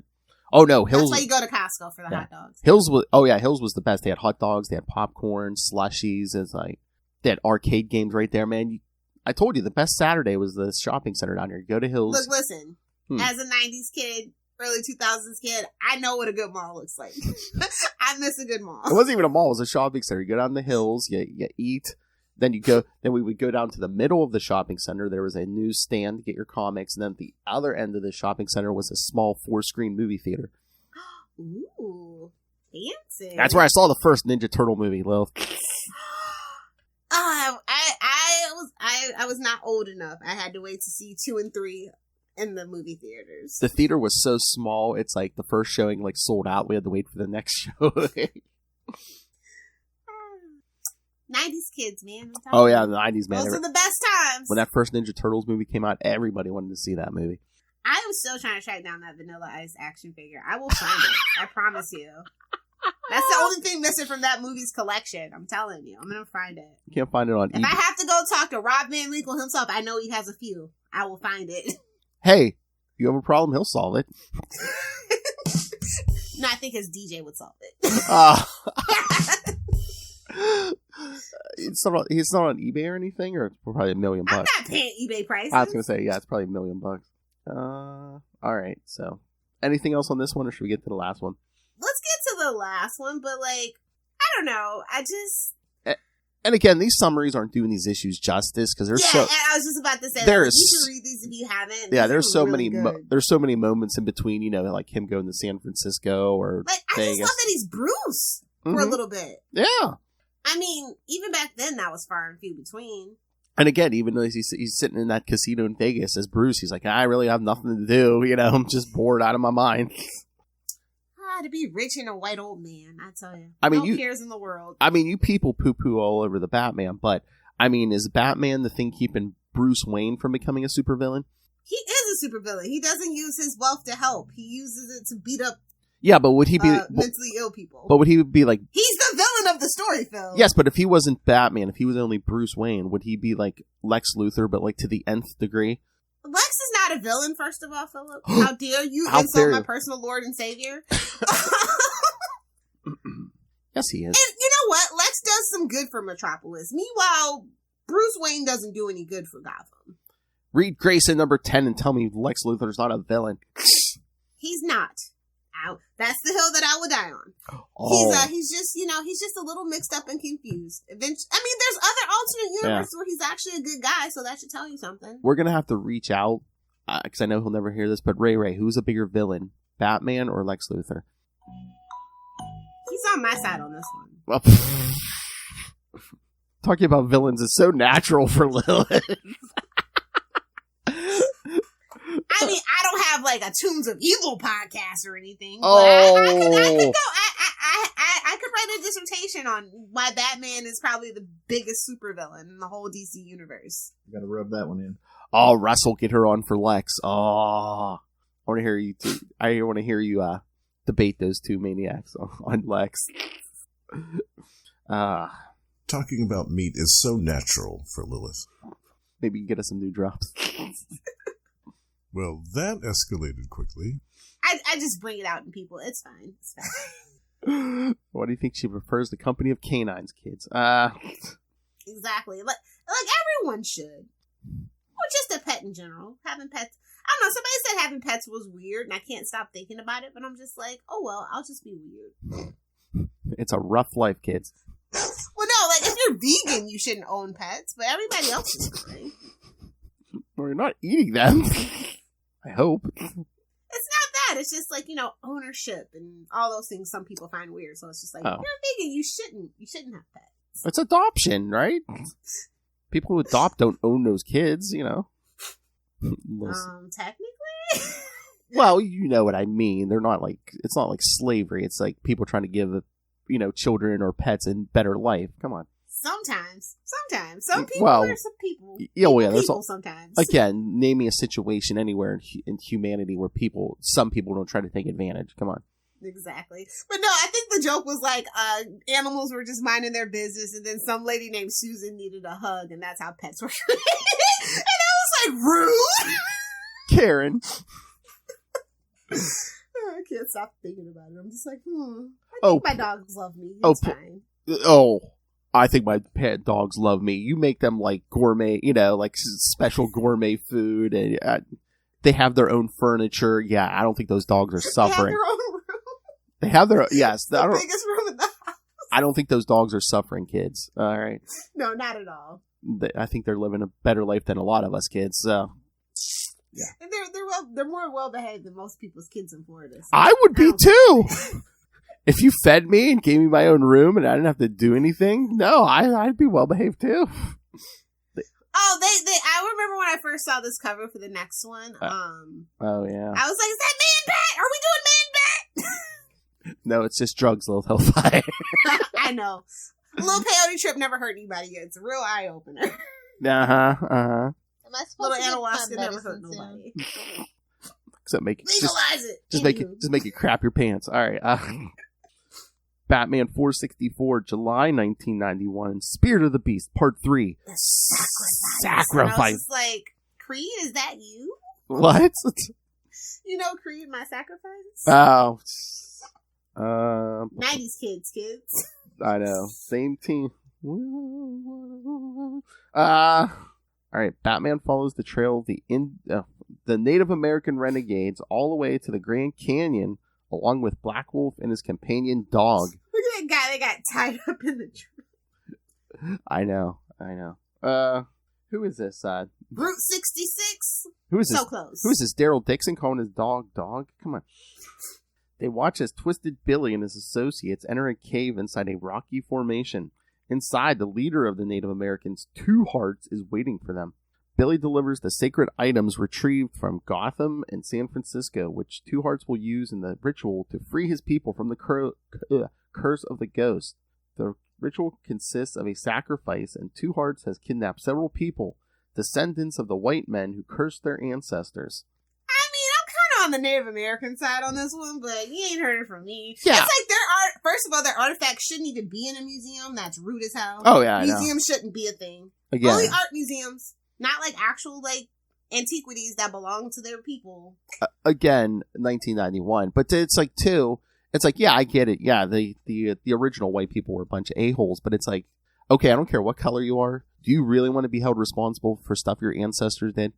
oh no, Hills. That's why you go to Costco for the hot dogs. Hills was the best. They had hot dogs, they had popcorn, slushies. It's like they had arcade games right there, man. I told you the best Saturday was the shopping center down here. You go to Hills. Look, listen. As a 90s kid, early 2000s kid, I know what a good mall looks like. I miss a good mall. It wasn't even a mall; it was a shopping center. You go down the hills, you eat, then we would go down to the middle of the shopping center. There was a newsstand to get your comics, and then at the other end of the shopping center was a small 4-screen movie theater. Ooh, fancy! That's where I saw the first Ninja Turtle movie, Lil. I was not old enough. I had to wait to see 2 and 3 in the movie theaters. The theater was so small, it's like the first showing sold out. We had to wait for the next show. 90s kids, man. Oh yeah, the 90s, man. Those are the best times. When that first Ninja Turtles movie came out, everybody wanted to see that movie. I am still trying to track down that Vanilla Ice action figure. I will find it. I promise you. That's the only thing missing from that movie's collection. I'm telling you. I'm going to find it. You can't find it on eBay. If I have to go talk to Rob Van Winkle himself, I know he has a few. I will find it. Hey, you have a problem, he'll solve it. No, I think his DJ would solve it. It's not on eBay or anything, or it's probably $1 million. I'm not paying eBay prices. I was going to say, yeah, it's probably $1 million. All right, so anything else on this one, or should we get to the last one? Let's get to the last one, but I don't know. And again, these summaries aren't doing these issues justice because there's and I was just about to say you should read these if you haven't. Yeah, there's so many. There's so many moments in between. Like him going to San Francisco or I Vegas. just love that he's Bruce for a little bit. Yeah. I mean, even back then, that was far and few between. And again, even though he's sitting in that casino in Vegas as Bruce, he's like, I really have nothing to do. I'm just bored out of my mind. To be rich and a white old man, I tell you. I mean, no cares in the world. I mean, you people poo-poo all over the Batman, but, I mean, is Batman the thing keeping Bruce Wayne from becoming a supervillain? He is a supervillain. He doesn't use his wealth to help. He uses it to beat up but would he be mentally ill people. But would he be like... He's the villain of the story, Phil. Yes, but if he wasn't Batman, if he was only Bruce Wayne, would he be like Lex Luthor, but like to the nth degree? Lex is not a villain, first of all, Philip. How dare you insult my personal Lord and Savior? Yes, he is. And you know what? Lex does some good for Metropolis. Meanwhile, Bruce Wayne doesn't do any good for Gotham. Read Grayson number 10 and tell me Lex Luthor's not a villain. He's not. That's the hill that I would die on. Oh. He's just a little mixed up and confused. Eventually, I mean, there's other alternate universes where he's actually a good guy, so that should tell you something. We're going to have to reach out, because I know he'll never hear this, but Ray, who's a bigger villain, Batman or Lex Luthor? He's on my side on this one. Well, talking about villains is so natural for Lilith. I mean, I don't have like a Tombs of Evil podcast or anything. But Oh. I could go. I could write a dissertation on why Batman is probably the biggest supervillain in the whole DC universe. You gotta rub that one in. Oh, Russell, get her on for Lex. Oh, I want to hear you. I want to hear you debate those two maniacs on Lex. Talking about meat is so natural for Lilith. Maybe you can get us some new drops. Well, that escalated quickly. I just bring it out in people. It's fine. It's fine. What do you think she prefers? The company of canines, kids. Exactly. Like everyone should. Or just a pet in general. Having pets. I don't know. Somebody said having pets was weird, and I can't stop thinking about it. But I'm just like, oh well, I'll just be weird. It's a rough life, kids. Well, no, like if you're vegan, you shouldn't own pets, but everybody else is fine. Well, you're not eating them. I hope. It's not that. It's just like, ownership and all those things some people find weird. So it's just like, if you're vegan, you shouldn't have pets. It's adoption, right? People who adopt don't own those kids, Technically? Well, you know what I mean. They're not like, it's not like slavery. It's like people trying to give, children or pets a better life. Come on. Sometimes. Some people are some people. That's all. Sometimes. Again, name me a situation anywhere in humanity where some people don't try to take advantage. Come on. Exactly. But no, I think the joke was like, animals were just minding their business, and then some lady named Susan needed a hug, and that's how pets were created. And I was like, rude. Karen. I can't stop thinking about it. I'm just like, I think my dogs love me. It's fine. I think my pet dogs love me. You make them like gourmet, like special gourmet food, and they have their own furniture. Yeah, I don't think those dogs are suffering. They have their own room. They have their yes. The biggest room in the house. I don't think those dogs are suffering, kids. All right. No, not at all. I think they're living a better life than a lot of us kids. So. Yeah. And they're more well behaved than most people's kids in Florida. So I would be too. If you fed me and gave me my own room and I didn't have to do anything, no, I'd be well behaved too. Oh, I remember when I first saw this cover for the next one. Oh yeah. I was like, is that Man Bat? Are we doing Man Bat? No, it's just drugs, Lil Hellfire. I know. A little peyote trip never hurt anybody yet. It's a real eye opener. Am I supposed little to ayahuasca get never my hurt medicine nobody. Except make it Legalize it. Just make it crap your pants. All right. Batman 464, July 1991. Spirit of the Beast, Part 3. The sacrifice. Sacrifice. And I was just like, Creed, is that you? What? You know Creed, My Sacrifice? Oh. 90s kids. I know. Same team. All right. Batman follows the trail of the Native American renegades all the way to the Grand Canyon, along with Black Wolf and his companion dog. Look at that guy that got tied up in the tree. I know. Who is this? Route 66. Who is this? So close. Who is this? Daryl Dixon calling his dog? Come on. They watch as Twisted Billy and his associates enter a cave inside a rocky formation. Inside, the leader of the Native Americans, Two Hearts, is waiting for them. Billy delivers the sacred items retrieved from Gotham and San Francisco, which Two Hearts will use in the ritual to free his people from the curse of the ghost. The ritual consists of a sacrifice, and Two Hearts has kidnapped several people, descendants of the white men who cursed their ancestors. I mean, I'm kind of on the Native American side on this one, but you ain't heard it from me. Yeah. It's like first of all, their artifacts shouldn't even be in a museum. That's rude as hell. Oh, yeah, I know. Museums shouldn't be a thing. Again. Only art museums, not like actual like antiquities that belong to their people. Again, 1991. But it's like, too, it's like, yeah, I get it. Yeah, the original white people were a bunch of a-holes, but it's like, okay, I don't care what color you are. Do you really want to be held responsible for stuff your ancestors did?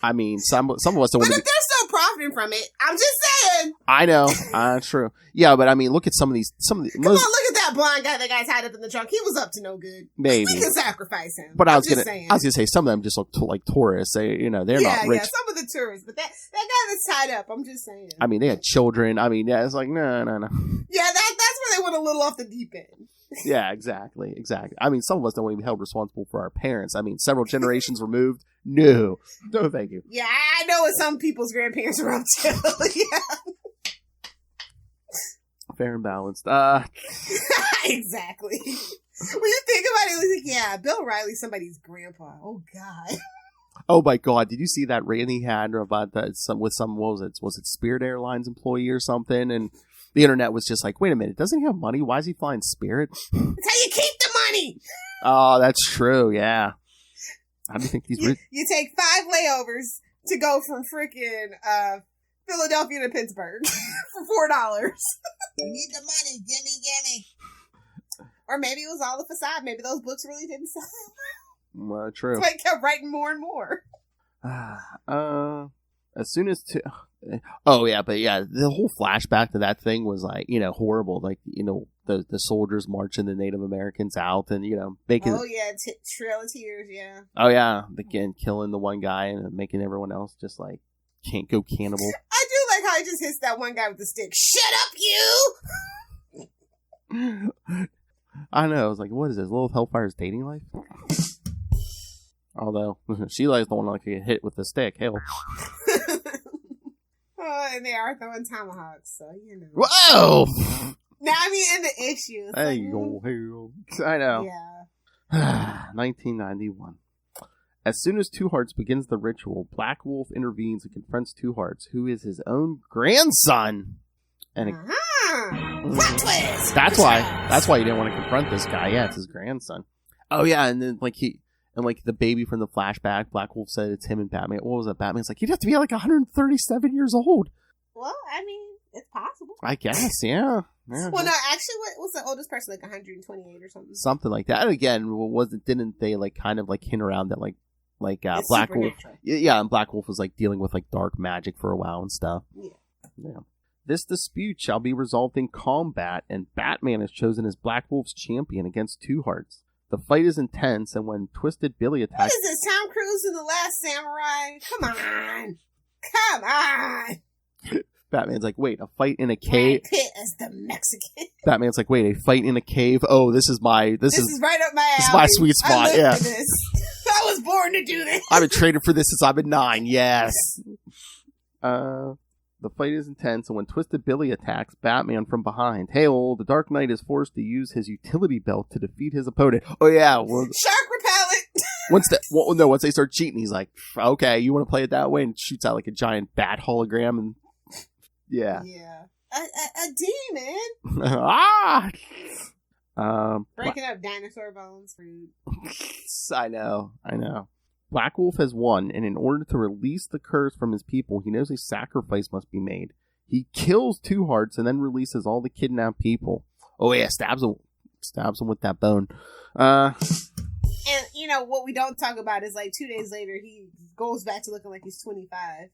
I mean, some of us don't want to. But if they're still profiting from it, I'm just saying. I know, true. Yeah, but I mean, look at some of these. Come on, look at that blonde guy that got tied up in the trunk. He was up to no good. Maybe we can sacrifice him. But I was gonna say some of them just look like tourists. They're not rich. Yeah, some of the tourists. But that guy that's tied up, I'm just saying. I mean, they had children. I mean, yeah, it's like no. Yeah, that's where they went a little off the deep end. Yeah, exactly. I mean, some of us don't want to be held responsible for our parents. I mean, several generations removed. No, thank you. Yeah, I know what some people's grandparents were up to. Yeah, fair and balanced. Exactly. When you think about it, it's like, yeah, Bill Riley's somebody's grandpa. Oh God. Oh my God! Did you see that rant he had about that? With some, what was it? Was it Spirit Airlines employee or something? And the internet was just like, wait a minute, doesn't he have money? Why is he flying Spirit? That's how you keep the money. Oh, that's true. Yeah. How do you think he's rich? You take 5 layovers to go from freaking Philadelphia to Pittsburgh for $4. You need the money, gimme. Or maybe it was all a facade. Maybe those books really didn't sell. Well, true. So he kept writing more and more. As soon as oh yeah, but yeah, the whole flashback to that thing was like, horrible. Like, the soldiers marching the Native Americans out and, making. Oh yeah, Trail of Tears, yeah. Oh yeah, again, killing the one guy and making everyone else just like can't go cannibal. I do like how he just hits that one guy with the stick. Shut up, you! I know. I was like, what is this? Lilith Hellfire's dating life? Although she likes the one that get hit with the stick. Hell. Oh, and they are throwing tomahawks, so Whoa! Now I mean, in the issue. Hey, yo, I know. Yeah. 1991. As soon as Two Hearts begins the ritual, Black Wolf intervenes and confronts Two Hearts, who is his own grandson. And Plot twist! That's why you didn't want to confront this guy. Yeah, it's his grandson. Oh yeah, and then the baby from the flashback, Black Wolf said it's him and Batman. What was that? Batman's like, you'd have to be like 137 years old. Well, I mean, it's possible. I guess, yeah. Well, no, actually, what was the oldest person? Like 128 or something? Something like that. And again, didn't they like kind of like hint around that like Black Wolf? Yeah, and Black Wolf was like dealing with like dark magic for a while and stuff. Yeah. This dispute shall be resolved in combat, and Batman is chosen as Black Wolf's champion against Two Hearts. The fight is intense, and when Twisted Billy attacks... What is this, Tom Cruise in The Last Samurai? Come on! Batman's like, wait, a fight in a cave? Brad Pitt as the Mexican. Batman's like, wait, a fight in a cave? Oh, this is right up my alley. This is my sweet spot, I lived for this. I was born to do this. I've been training for this since I've been 9, yes. The fight is intense, and when Twisted Billy attacks Batman from behind, the Dark Knight is forced to use his utility belt to defeat his opponent. Oh yeah, shark repellent. Once they start cheating, he's like, okay, you want to play it that way, and shoots out like a giant bat hologram, and yeah, a demon. Breaking up dinosaur bones, rude. I know. Black Wolf has won, and in order to release the curse from his people, he knows a sacrifice must be made. He kills Two Hearts and then releases all the kidnapped people. Oh yeah, stabs him with that bone. And what we don't talk about is like 2 days later, he goes back to looking like he's 25.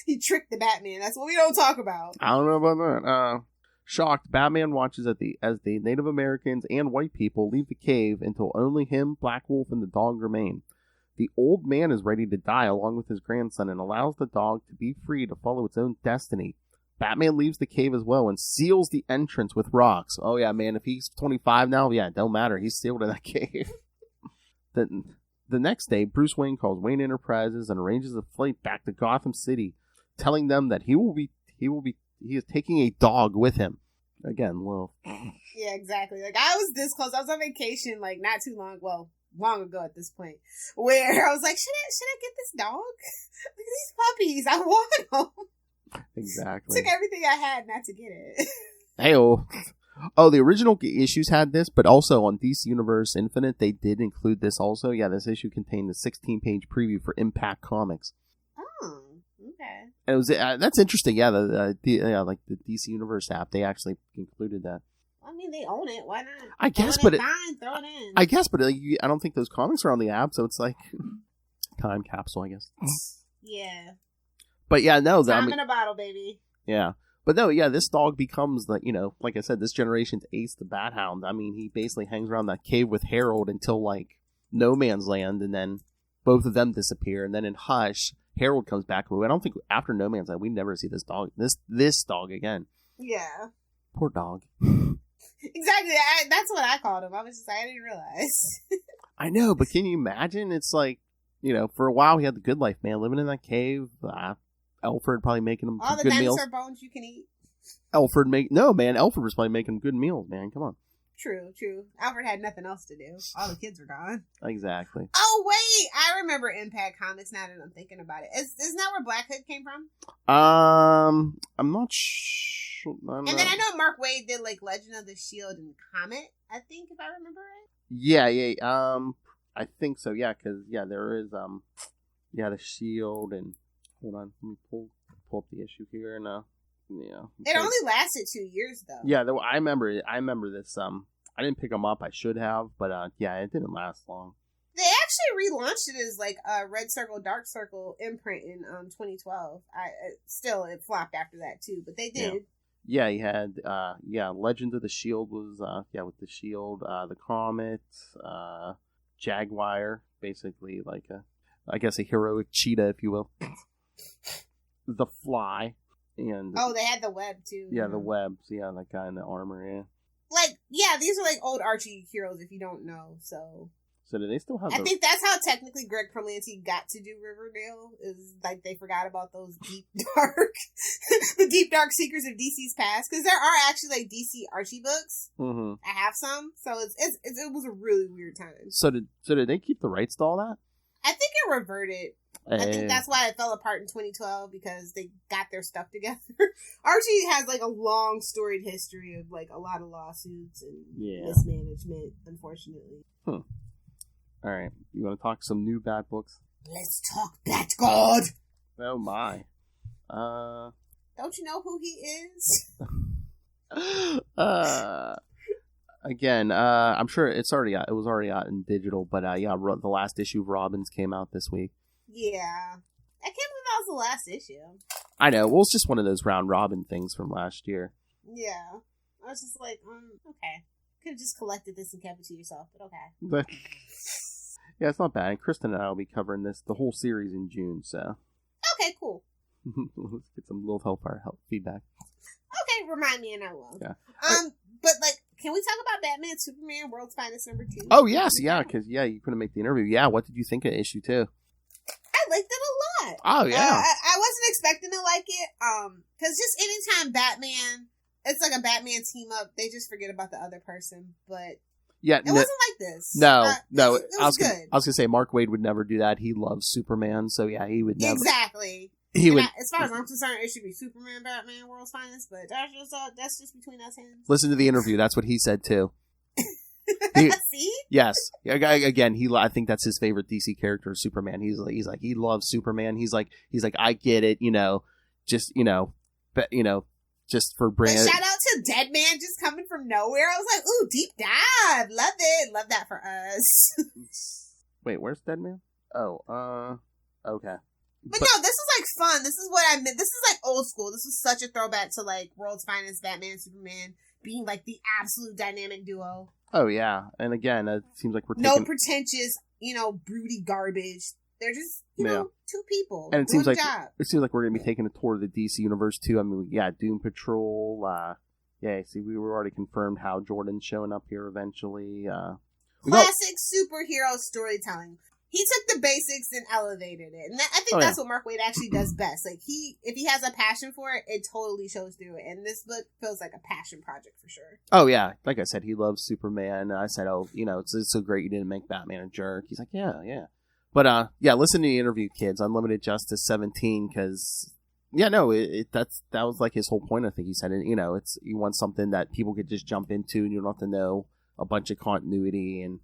He tricked the Batman. That's what we don't talk about. I don't know about that. Shocked, Batman watches as the Native Americans and white people leave the cave until only him, Black Wolf, and the dog remain. The old man is ready to die along with his grandson and allows the dog to be free to follow its own destiny. Batman leaves the cave as well and seals the entrance with rocks. Oh yeah, man, if he's 25 now, yeah, it don't matter. He's sealed in that cave. The next day, Bruce Wayne calls Wayne Enterprises and arranges a flight back to Gotham City, telling them that he is taking a dog with him. Again, well. Yeah, exactly. Like, I was this close. I was on vacation, like, not too long. Well, long ago at this point, where I was like, should I get this dog? Look at these puppies. I want them. Exactly. Took everything I had not to get it. Hey-oh. Oh, the original issues had this, but also on DC Universe Infinite, they did include this also. Yeah, this issue contained a 16-page preview for Impact Comics. Oh, okay. And it was that's interesting. Yeah, the DC Universe app, they actually included that. I mean, they own it. Why not? I guess, throw but it in. I guess, but I don't think those comics are on the app, so it's like time capsule, I guess. Yeah. But yeah, no, Time in a bottle, baby. Yeah. But no, yeah, this dog becomes the, like I said, this generation's Ace the Bathound. I mean, he basically hangs around that cave with Harold until, like, No Man's Land, and then both of them disappear, and then in Hush, Harold comes back. I don't think after No Man's Land, we never see this dog again. Yeah. Poor dog. Exactly. That's what I called him. I was just like, I didn't realize. I know, but can you imagine? It's like, for a while he had the good life, man, living in that cave. Alfred probably making him all the good meals. dinosaur bones you can eat. Alfred was probably making good meals, man. Come on. True. Alfred had nothing else to do. All the kids were gone. Exactly. Oh wait, I remember Impact Comics now that I'm thinking about it. Isn't that where Black Hood came from? I'm not sure. And then I know Mark Waid did like Legend of the Shield and Comet. I think if I remember right. Yeah. I think so. Yeah, because there is the Shield and. Hold on, let me pull up the issue here and yeah. It only lasted 2 years though. Yeah, I remember it. I remember this. I didn't pick them up. I should have, but yeah, it didn't last long. They actually relaunched it as like a Red Circle, Dark Circle imprint in 2012. It flopped after that too, but they did. Yeah, he had Legend of the Shield was with the Shield, the Comet, Jaguar, basically like I guess a heroic cheetah, if you will. The Fly, and they had the web too. Yeah, the webs. Yeah, that guy in the armor. Yeah, these are like old Archie heroes. If you don't know, so do they still have? I think that's how technically Greg Berlanti got to do Riverdale. Is like they forgot about those the deep dark secrets of DC's past, because there are actually like DC Archie books. Mm-hmm. I have some, so it was a really weird time. So did they keep the rights to all that? I think it reverted. I think that's why it fell apart in 2012, because they got their stuff together. Archie has like a long storied history of like a lot of lawsuits and mismanagement, unfortunately. All right, you want to talk some new bad books? Let's talk Bat God. Oh my! Don't you know who he is? Again, I'm sure it was already out in digital, but the last issue of Robins came out this week. Yeah. I can't believe that was the last issue. I know. Well, it's just one of those round robin things from last year. Yeah. I was just like, okay. Could have just collected this and kept it to yourself, but okay. Yeah, it's not bad. And Kristen and I will be covering the whole series in June, so. Okay, cool. Let's get some little help feedback. Okay, remind me and I will. Yeah. But like, can we talk about Batman, Superman, World's Finest #2? Oh, yes, yeah, because, you couldn't make the interview. Yeah, what did you think of issue 2? I liked it a lot. Oh, yeah. I wasn't expecting to like it, because just anytime Batman, it's like a Batman team up, they just forget about the other person, but it wasn't like this. No. It was good. I was going to say, Mark Waid would never do that. He loves Superman, so yeah, he would never. Exactly. As far as I'm concerned, it should be Superman, Batman, World's Finest, but that's just between us hands. Listen to the interview. That's what he said, too. See? Yes. Again, I think that's his favorite DC character, Superman. He's like he loves Superman. He's like I get it, just just for brand. But shout out to Dead Man just coming from nowhere. I was like, ooh, deep dive. Love it. Love that for us. Wait, where's Dead Man? Oh, okay. But no, this is like fun. This is what I meant. This is like old school. This is such a throwback to like World's Finest, Batman, Superman being like the absolute dynamic duo. Oh yeah, and again, it seems like we're taking... no pretentious, broody garbage. They're just, two people. And it seems like we're gonna be taking a tour of the DC universe too. I mean, Doom Patrol. See, we were already confirmed how Jordan's showing up here eventually. Classic superhero storytelling. He took the basics and elevated it, and I think that's what Mark Waid actually does best. Like if he has a passion for it, it totally shows through it. And this book feels like a passion project for sure. Oh yeah, like I said, he loves Superman. I said, oh, it's so great you didn't make Batman a jerk. He's like, yeah. But listen to the interview, kids. Unlimited Justice 17, because that was like his whole point. I think he said it. It's you want something that people could just jump into, and you don't have to know a bunch of continuity and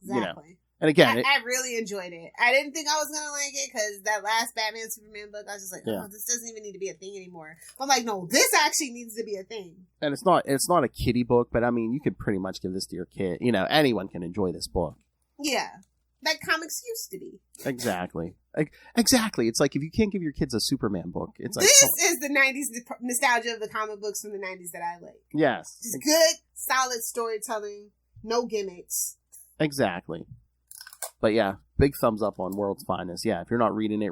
exactly. And again, I really enjoyed it. I didn't think I was gonna like it because that last Batman Superman book, I was just like, oh, this doesn't even need to be a thing anymore. I'm like, no, this actually needs to be a thing. And it's not a kiddie book, but I mean, you could pretty much give this to your kid. Anyone can enjoy this book. Yeah, like comics used to be. Exactly. Exactly. It's like if you can't give your kids a Superman book, it's like this is the '90s nostalgia of the comic books from the '90s that I like. Yes, just good, solid storytelling, no gimmicks. Exactly. But yeah, big thumbs up on World's Finest. Yeah, if you're not reading it,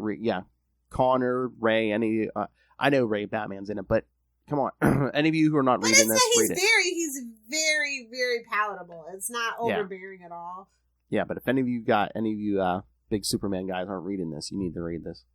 Connor, Ray, I know Ray Batman's in it, but come on, any of you who are not reading this, read it. He's very, very palatable. It's not overbearing at all. Yeah, but if any of you big Superman guys aren't reading this, you need to read this.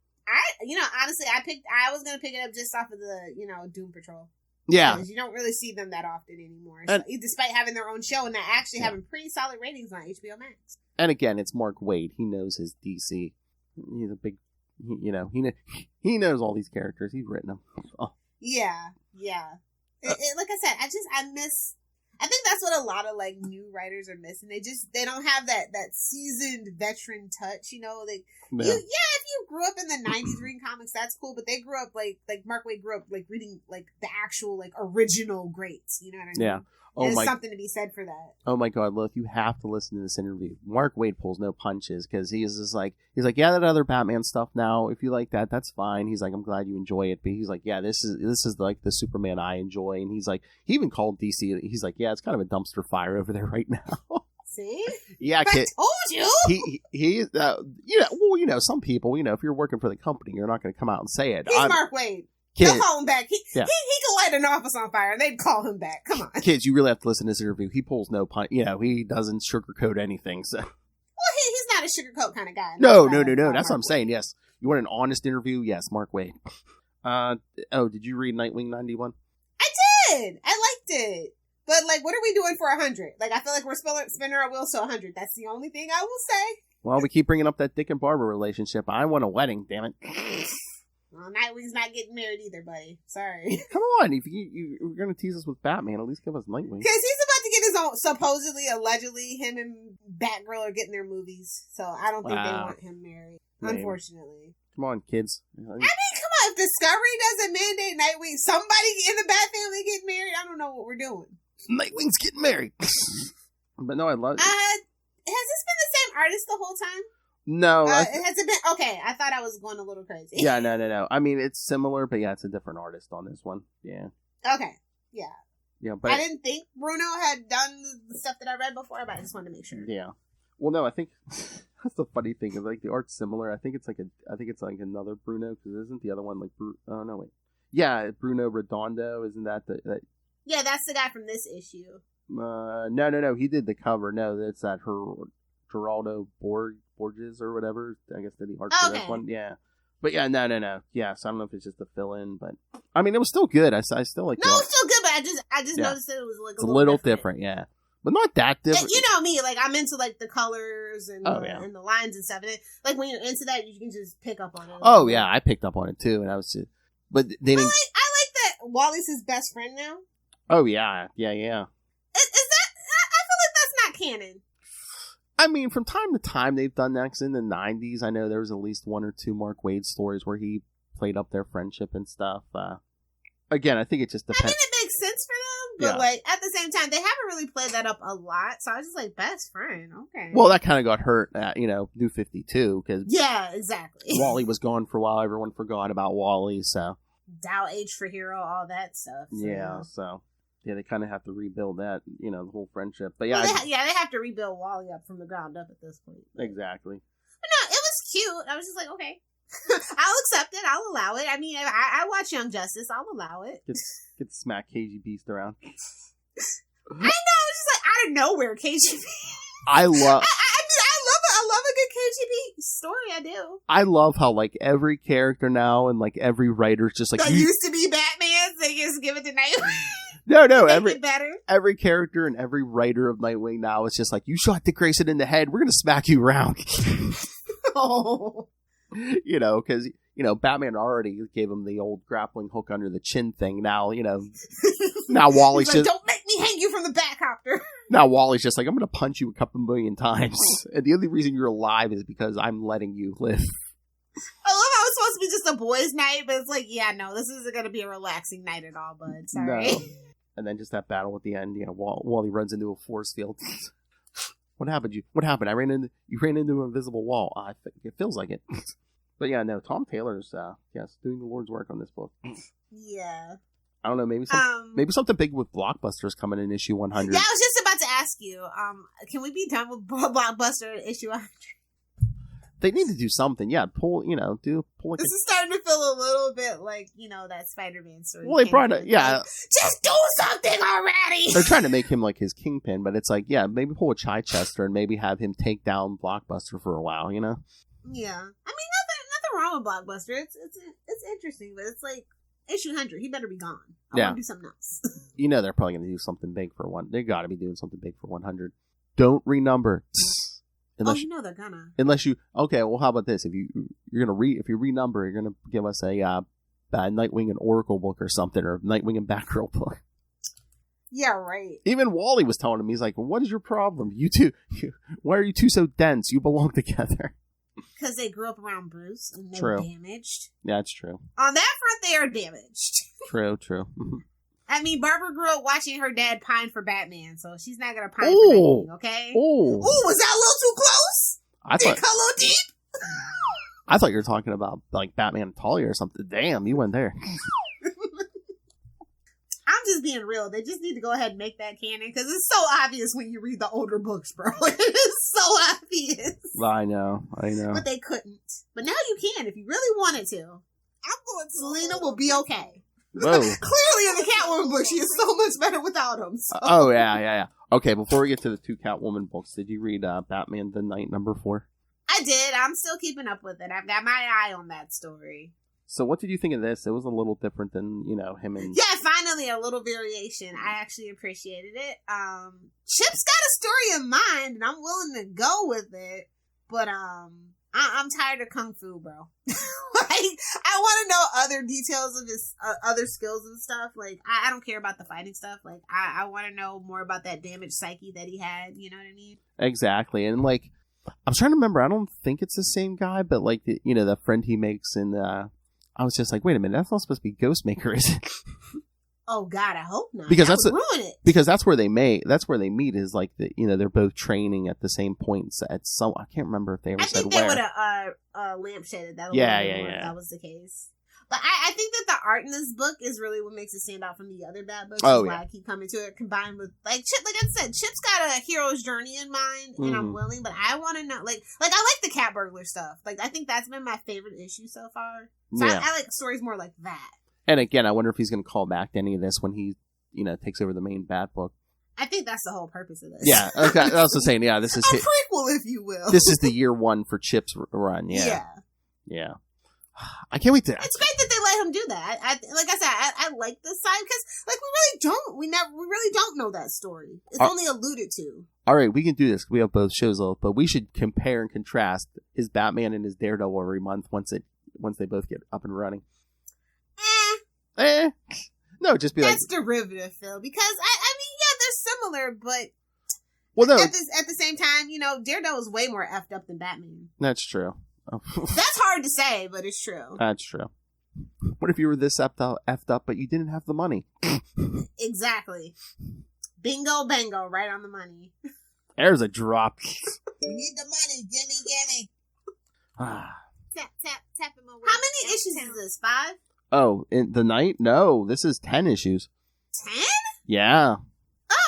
Honestly, I was gonna pick it up just off of the, Doom Patrol. Yeah. Because you don't really see them that often anymore. So, despite having their own show and actually having pretty solid ratings on HBO Max. And again, it's Mark Waid. He knows his DC. He's a big, he knows all these characters. He's written them. Oh. Yeah. Like I said, I think that's what a lot of like new writers are missing. They don't have that seasoned veteran touch, If you grew up in the '90s reading comics, that's cool. But they grew up like Mark Waid grew up like reading like the actual like original greats. You know what I mean? Yeah. There's something to be said for that. Oh my God, look, you have to listen to this interview. Mark Waid pulls no punches because he's like, yeah, that other Batman stuff now, if you like that, that's fine. He's like, I'm glad you enjoy it. But he's like, yeah, this is like the Superman I enjoy. And he's like, he even called DC, he's like, yeah, it's kind of a dumpster fire over there right now. See? Yeah, kid. I told you. He some people, if you're working for the company, you're not going to come out and say it. He's Mark Waid. Kids, they'll call him back. He could light an office on fire and they'd call him back. Come on. Kids, you really have to listen to this interview. He pulls no punch. He doesn't sugarcoat anything. So. Well, he's not a sugarcoat kind of guy. No. That's what I'm saying. Yes. You want an honest interview? Yes, Mark Waid. Did you read Nightwing 91? I did. I liked it. But, what are we doing for 100? I feel like we're spinning our wheels to 100. That's the only thing I will say. Well, we keep bringing up that Dick and Barbara relationship. I want a wedding, damn it. Well, Nightwing's not getting married either, buddy. Sorry. Come on, if you're going to tease us with Batman, at least give us Nightwing. Because he's about to get his own, supposedly, allegedly, him and Batgirl are getting their movies. So I don't think they want him married, unfortunately. Come on, kids. Come on. If Discovery doesn't mandate Nightwing, somebody in the Bat family get married, I don't know what we're doing. Nightwing's getting married. But no, I love it. Has this been the same artist the whole time? No. Has it been? Okay, I thought I was going a little crazy. Yeah, no. I mean, it's similar, but yeah, it's a different artist on this one. Yeah. Okay. Yeah. Yeah, but I didn't think Bruno had done the stuff that I read before, but I just wanted to make sure. Yeah. Well, no, I think that's the funny thing is the art's similar. I think it's like another Bruno because isn't the other one like oh no wait. Yeah, Bruno Redondo, isn't that the Yeah, that's the guy from this issue. No. He did the cover. No, that's that Geraldo Borges or whatever. I guess did the art for this one. Yeah. But yeah, no. Yeah, so I don't know if it's just a fill-in, but I mean, it was still good. I still like. No, it was still good, but I just noticed that it was a little different. Yeah, but not that different. You know me, I'm into the colors and and the lines and stuff. And when you're into that, you can just pick up on it. Oh yeah, I picked up on it too, and I was just. But they didn't. I like that Wally's his best friend now. Oh yeah. Is that? I feel like that's not canon. I mean, from time to time they've done that. 'Cause in the 90s, I know there was at least one or two Mark Waid stories where he played up their friendship and stuff. Again, I think it just depends. I mean, it makes sense for them, but at the same time, they haven't really played that up a lot. So I was just like, best friend, okay. Well, that kind of got hurt at New 52 because exactly. Wally was gone for a while. Everyone forgot about Wally, so Dow H for Hero, all that stuff. So. Yeah, so. Yeah, they kind of have to rebuild that, the whole friendship. But yeah, they have to rebuild Wally up from the ground up at this point. Exactly. But no, it was cute. I was just like, okay, I'll accept it. I'll allow it. I mean, I watch Young Justice. I'll allow it. Get to smack KG Beast around. I know. It's just out of nowhere, KG Beast. I love a good KGB story. I do. I love how like every character now and like every writer's just like That used to be Batman. So they just give it to Nightwing. No, every character and every writer of Nightwing now is just like, you shot Dick Grayson in the head, we're gonna smack you around. Oh. You know, because Batman already gave him the old grappling hook under the chin thing. Now, now Wally's like, just don't make me hang you from the Batcopter. Now Wally's just like, I'm gonna punch you a couple million times, and the only reason you're alive is because I'm letting you live. I love how it's supposed to be just a boys' night, but it's like, yeah, no, this isn't gonna be a relaxing night at all, bud. Sorry. No. And then just that battle at the end, Wally runs into a force field. What happened? You ran into an invisible wall. I think it feels like it. But yeah, no, Tom Taylor's doing the Lord's work on this book. Yeah. I don't know, maybe something big with Blockbuster's coming in issue 100. Yeah, I was just about to ask you, can we be done with Blockbuster issue 100? They need to do something. Yeah, pull like this is starting to feel a little bit like, that Spider-Man story. Well, they brought it, yeah. Like, just do something already! They're trying to make him like his kingpin, but it's like, yeah, maybe pull a Chichester and maybe have him take down Blockbuster for a while, Yeah. I mean, nothing wrong with Blockbuster. It's interesting, but it's like, issue 100, he better be gone. I want to do something else. They're probably going to do something big for one. They got to be doing something big for 100. Don't renumber. Unless they're gonna. Okay, well, how about this? If you renumber, you're gonna give us a Nightwing and Oracle book or something, or Nightwing and Batgirl book. Yeah, right. Even Wally was telling him, he's like, "What is your problem? You two, why are you two so dense? You belong together." Because they grew up around Bruce and they were damaged. Yeah, it's true. On that front, they are damaged. True. I mean, Barbara grew up watching her dad pine for Batman, so she's not gonna pine for Nightwing, okay? Ooh, was that a little too close? Did it cut a little deep? I thought you were talking about like Batman and Talia or something. Damn, you went there. I'm just being real. They just need to go ahead and make that canon because it's so obvious when you read the older books, bro. It is so obvious. I know. But they couldn't. But now you can if you really wanted to. Selena will be okay. Whoa. Clearly in the Catwoman book, she is so much better without him. So. Oh, yeah. Okay, before we get to the two Catwoman books, did you read Batman the Night #4? I did. I'm still keeping up with it. I've got my eye on that story. So what did you think of this? It was a little different than, him and... Yeah, finally a little variation. I actually appreciated it. Chip's got a story in mind, and I'm willing to go with it. But, I'm tired of Kung Fu, bro. I want to know other details of his other skills and stuff. Like, I don't care about the fighting stuff. Like, I want to know more about that damaged psyche that he had. You know what I mean? Exactly. And, like, I'm trying to remember. I don't think it's the same guy, but, like, the friend he makes in I was just like, wait a minute, that's not supposed to be Ghostmaker, is it? Oh God, I hope not. Because that's where they meet is like they're both training at the same points at some. I can't remember if they ever said where. I think they would have lampshaded that. Yeah. If that was the case. But I think that the art in this book is really what makes it stand out from the other bad books. Oh, why I keep coming to it, combined with like Chip. Like I said, Chip's got a hero's journey in mind, and I'm willing. But I want to know, like I like the cat burglar stuff. Like I think that's been my favorite issue so far. So yeah. I like stories more like that. And again, I wonder if he's going to call back to any of this when he, takes over the main Bat book. I think that's the whole purpose of this. Yeah, okay. I was just saying, yeah, this is a prequel, if you will. This is the year one for Chip's run. Yeah. I can't wait to. It's great that they let him do that. Like I said, I like this side because, like, we really don't know that story. It's only alluded to. All right, we can do this. We have both shows, but we should compare and contrast his Batman and his Daredevil every month once they both get up and running. No, just be that's derivative, Phil. Because I mean, yeah, they're similar, but no. At the same time, Daredevil is way more effed up than Batman. That's true. That's hard to say, but it's true. That's true. What if you were this effed up, but you didn't have the money? Exactly. Bingo, bango, right on the money. There's a drop. We need the money. Gimme. Tap him away. How many issues is this? 5? Oh, in the night? No, this is 10 issues. 10? Yeah.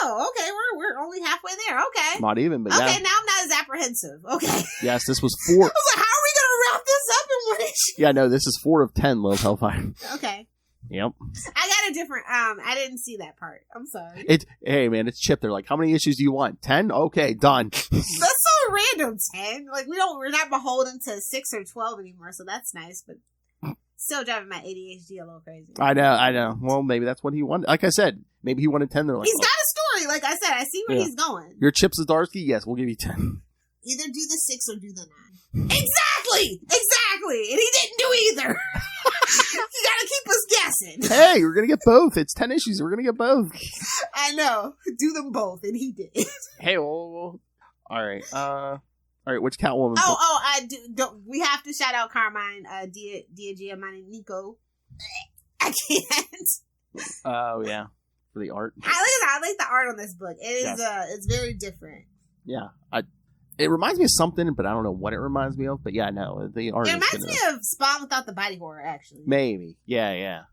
Oh, okay. We're only halfway there. Okay. Not even, but okay, yeah. Now I'm not as apprehensive. Okay. Yes, this was 4. I was like, how are we going to wrap this up in one issue? Yeah, no, this is 4 of 10, Lil Hellfire. Okay. Yep. I got a different, I didn't see that part. I'm sorry. Hey man, it's Chip. They're like, how many issues do you want? 10? Okay, done. That's so a random 10. Like, we're not beholden to 6 or 12 anymore, so that's nice, but still driving my ADHD a little crazy. I know. Well, maybe that's what he wanted. Like I said, maybe he wanted 10. They're like, He's got a story. Like I said, I see where he's going. Your Chips Zdarsky? Yes, we'll give you 10. Either do the 6 or do the 9. Exactly! And he didn't do either. You gotta keep us guessing. Hey, we're gonna get both. It's 10 issues. We're gonna get both. I know. Do them both, and he did. Hey, well, all right. Which Catwoman? I do. Don't we have to shout out Carmine, Dia Giamatti, Nico? I can't. Oh yeah, for the art. I like the art on this book. It is it's very different. Yeah, it reminds me of something, but I don't know what it reminds me of. But yeah, no, the art. It reminds me of Spawn without the body horror, actually. Maybe, yeah.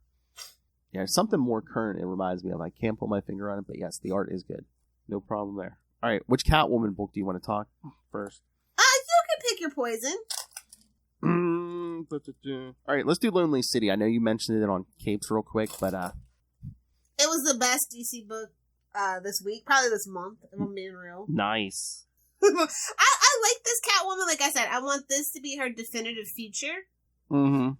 Something more current. It reminds me of. I can't put my finger on it, but yes, the art is good. No problem there. All right, which Catwoman book do you want to talk first? You can pick your poison. All right, let's do Lonely City. I know you mentioned it on Capes real quick, but it was the best DC book this week, probably this month, if I'm being real. Nice. I like this Catwoman. Like I said, I want this to be her definitive future. Mm-hmm.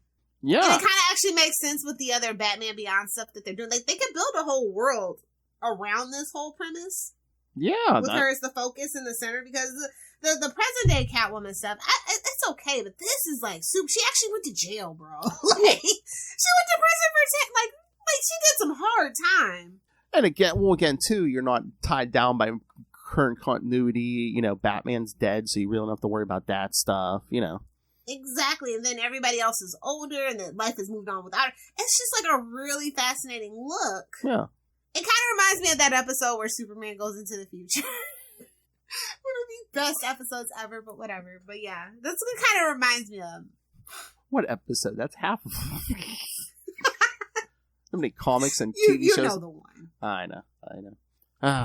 Yeah. And it kind of actually makes sense with the other Batman Beyond stuff that they're doing. Like, they could build a whole world around this whole premise. Yeah. With her as the focus in the center, because the present day Catwoman stuff, it's okay, but this is like soup. She actually went to jail, bro. Like, she went to prison for like she did some hard time. And again, too, you're not tied down by current continuity. You know, Batman's dead, so you really don't have to worry about that stuff. You know. Exactly, and then everybody else is older, and then life has moved on without her. It's just like a really fascinating look. Yeah. It kind of reminds me of that episode where Superman goes into the future. One of the best episodes ever, but whatever. But yeah, that's what it kind of reminds me of. What episode? That's half of them. So many comics and TV shows. You know the one. I know.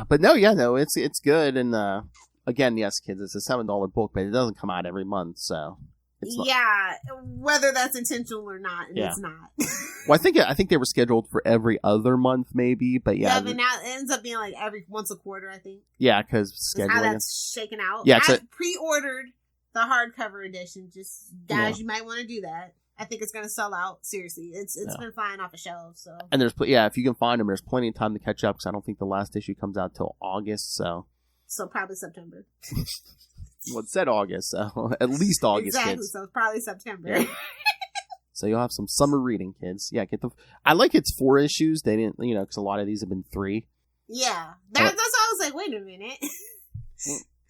But no, it's good. And again, yes, kids, it's a $7 book, but it doesn't come out every month, so. Yeah, whether that's intentional or not, and it's not. Well, I think they were scheduled for every other month, maybe, but yeah. But now it ends up being like every once a quarter, I think. Yeah, because scheduling. How that's shaken out. Yeah, I pre-ordered the hardcover edition. Just guys, you might want to do that. I think it's going to sell out. Seriously, it's been flying off the shelves. So. And there's if you can find them, there's plenty of time to catch up because I don't think the last issue comes out till August. So probably September. Well, it said August, so at least August. Exactly, kids. so probably September. Yeah. So you'll have some summer reading, kids. Yeah, I like it's 4 issues. They didn't, because a lot of these have been 3. Yeah, that's why I was like, wait a minute.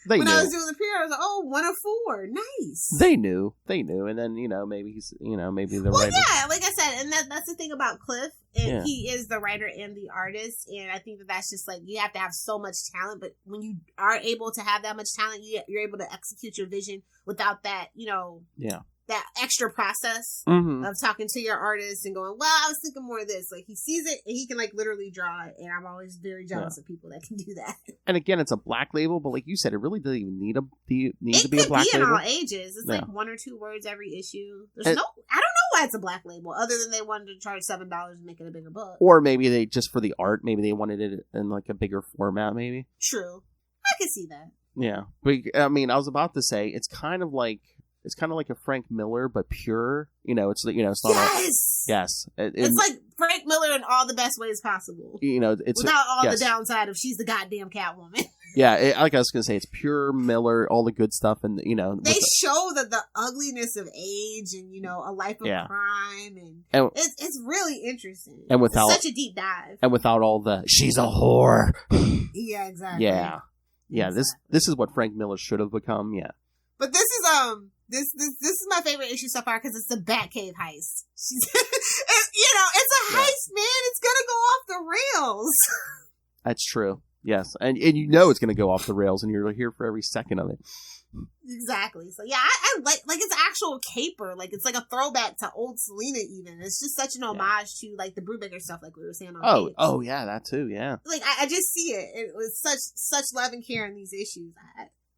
When I was doing the pre-order, I was like, oh, 1 of 4, nice. They knew, and then maybe he's, maybe the writer. Yeah, like I said, and that's the thing about Cliff, and he is the writer and the artist, and I think that's just like you have to have so much talent, but when you are able to have that much talent, you're able to execute your vision without that, that extra process of talking to your artist and going, well, I was thinking more of this. Like, he sees it and he can like literally draw it, and I'm always very jealous of people that can do that. And again, it's a black label, but like you said, it really doesn't even need to be a black label. It could be in all ages. It's like 1 or 2 words every issue. I don't know why it's a black label, other than they wanted to charge $7 and make it a bigger book. Or maybe they just for the art, maybe they wanted it in like a bigger format, maybe. True, I can see that. Yeah, but I mean, I was about to say it's kind of like a Frank Miller, but pure. It's not. Yes. It's like Frank Miller in all the best ways possible. It's without all the downside of she's the goddamn Catwoman. Yeah, like I was gonna say, it's pure Miller, all the good stuff, and they show the ugliness of age and a life of crime, and it's really interesting. And without it's such a deep dive, and without all the she's a whore. Yeah, exactly. Yeah. Exactly. This is what Frank Miller should have become. Yeah. But this is this is my favorite issue so far because it's the Batcave heist. It's a heist, man. It's gonna go off the rails. That's true. Yes, and it's gonna go off the rails, and you're here for every second of it. Exactly. So yeah, I like it's actual caper. Like it's like a throwback to old Selena. Even it's just such an homage to like the Brubaker stuff, like we were saying on. Oh yeah, that too. Yeah. Like I just see it. It was such love and care in these issues.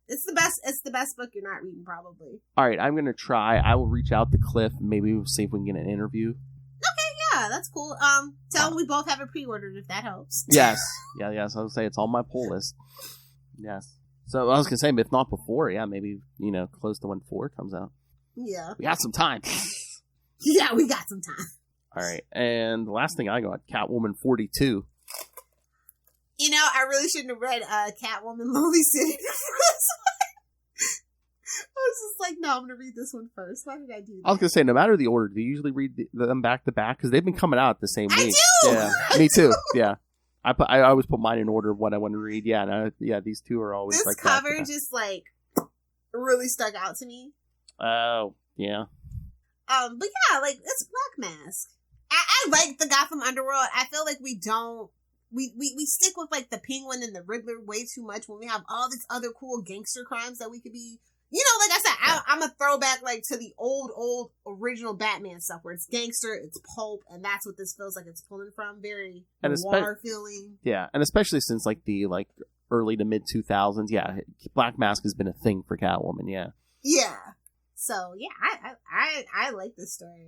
It's the best. It's the best book you're not reading, probably. All right, I'm gonna try. I will reach out to Cliff. Maybe we'll see if we can get an interview. Okay, yeah, that's cool. Tell him we both have it pre-ordered if that helps. Yes, yes. I would say it's on my pull list. Yes. So I was gonna say, if not before, yeah, maybe close to when 4 comes out. Yeah. We got some time. Yeah, we got some time. All right, and the last thing I got, Catwoman 42. I really shouldn't have read Catwoman Lonely City first. I was just like, no, I'm going to read this one first. Why did I do that? I was going to say, no matter the order, do you usually read them back to back? Because they've been coming out the same week. I do! Yeah, me too, yeah. I always put mine in order of what I want to read. Yeah, these two are always this like cover back. just like really stuck out to me. Oh, yeah. But yeah, like it's Black Mask. I like the Gotham Underworld. I feel like we don't we stick with like the Penguin and the Riddler way too much when we have all these other cool gangster crimes that we could be. Like I said, I'm a throwback like to the old original Batman stuff where it's gangster, it's pulp, and that's what this feels like it's pulling from. Very noir feeling. Yeah, and especially since like the early to mid 2000s, yeah, Black Mask has been a thing for Catwoman. Yeah. Yeah. So yeah, I like this story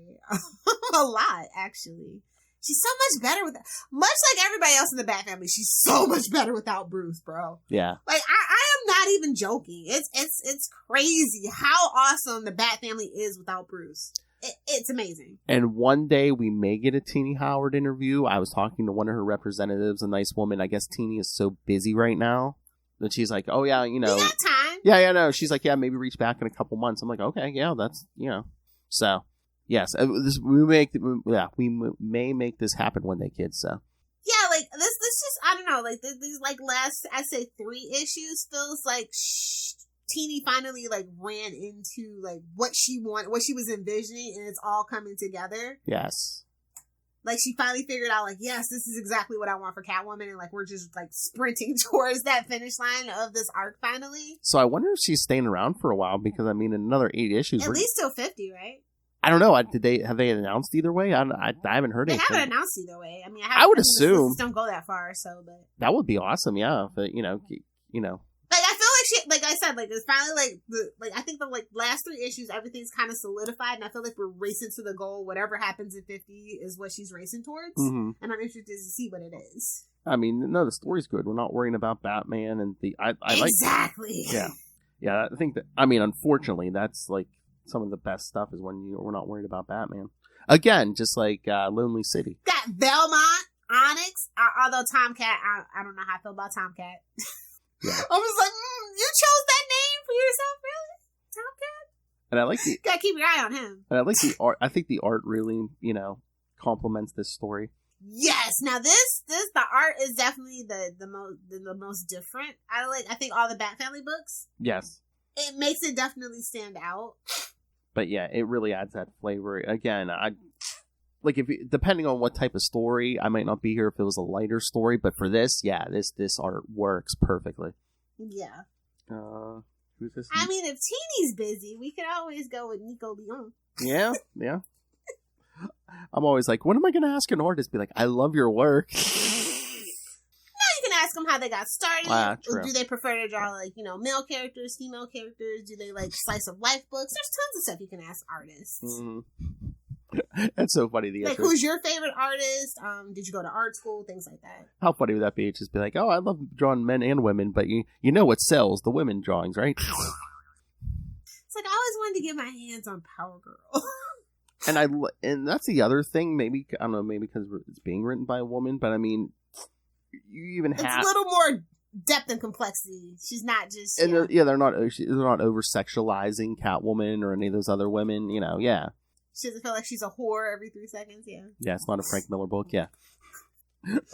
a lot actually. She's so much better with much like everybody else in the Bat family. She's so much better without Bruce, bro. Yeah. Like I am not even joking. It's crazy how awesome the Bat family is without Bruce. It's amazing. And one day we may get a Teenie Howard interview. I was talking to one of her representatives, a nice woman. I guess Teenie is so busy right now that she's like, oh yeah, we got time. Yeah, no. She's like, yeah, maybe reach back in a couple months. I'm like, okay, yeah, that's so. Yes, we may make this happen one day, kids. So yeah, like this just I don't know, like these like last I say 3 issues feels like Teenie finally like ran into like what she was envisioning, and it's all coming together. Yes, like she finally figured out like yes, this is exactly what I want for Catwoman, and like we're just like sprinting towards that finish line of this arc finally. So I wonder if she's staying around for a while because I mean, in another 8 issues, at least till 50, right? I don't know. Have they announced either way? I haven't heard anything. They haven't announced either way. I mean, I would assume don't go that far. So, but that would be awesome. Yeah, but Like I feel like she, like I said, like it's finally I think the like last 3 issues, everything's kind of solidified, and I feel like we're racing to the goal. Whatever happens in 50 is what she's racing towards, and I'm interested to see what it is. I mean, no, the story's good. We're not worrying about Batman and I exactly. Yeah. I think that. I mean, unfortunately, that's like. Some of the best stuff is when we're not worried about Batman. Again, just like Lonely City. Got Belmont, Onyx, although Tomcat, I don't know how I feel about Tomcat. Yeah. I was like, you chose that name for yourself, really? Tomcat? And I like the... Gotta keep your eye on him. And I like the art. I think the art really, complements this story. Yes. Now the art is definitely the most different. I think all the Bat Family books. Yes. It makes it definitely stand out. But yeah, it really adds that flavor. Again, depending on what type of story, I might not be here if it was a lighter story. But for this, yeah, this art works perfectly. Yeah. Who's this? I mean, if Teeny's busy, we could always go with Nico Leon. Yeah. I'm always like, when am I going to ask an artist? Be like, I love your work. Ask them how they got started. Or do they prefer to draw male characters, female characters? Do they like slice of life books? There's tons of stuff you can ask artists. Mm-hmm. That's so funny. Who's your favorite artist? Did you go to art school? Things like that. How funny would that be? Just be like, oh, I love drawing men and women, but you know what sells? The women drawings, right? It's like I always wanted to get my hands on Power Girl. and that's the other thing. Maybe I don't know. Maybe because it's being written by a woman, but I mean. You even have it's a little more depth and complexity. She's not just and they're not over sexualizing Catwoman or any of those other women. Yeah. She doesn't feel like she's a whore every 3 seconds. Yeah, it's not a Frank Miller book. Yeah.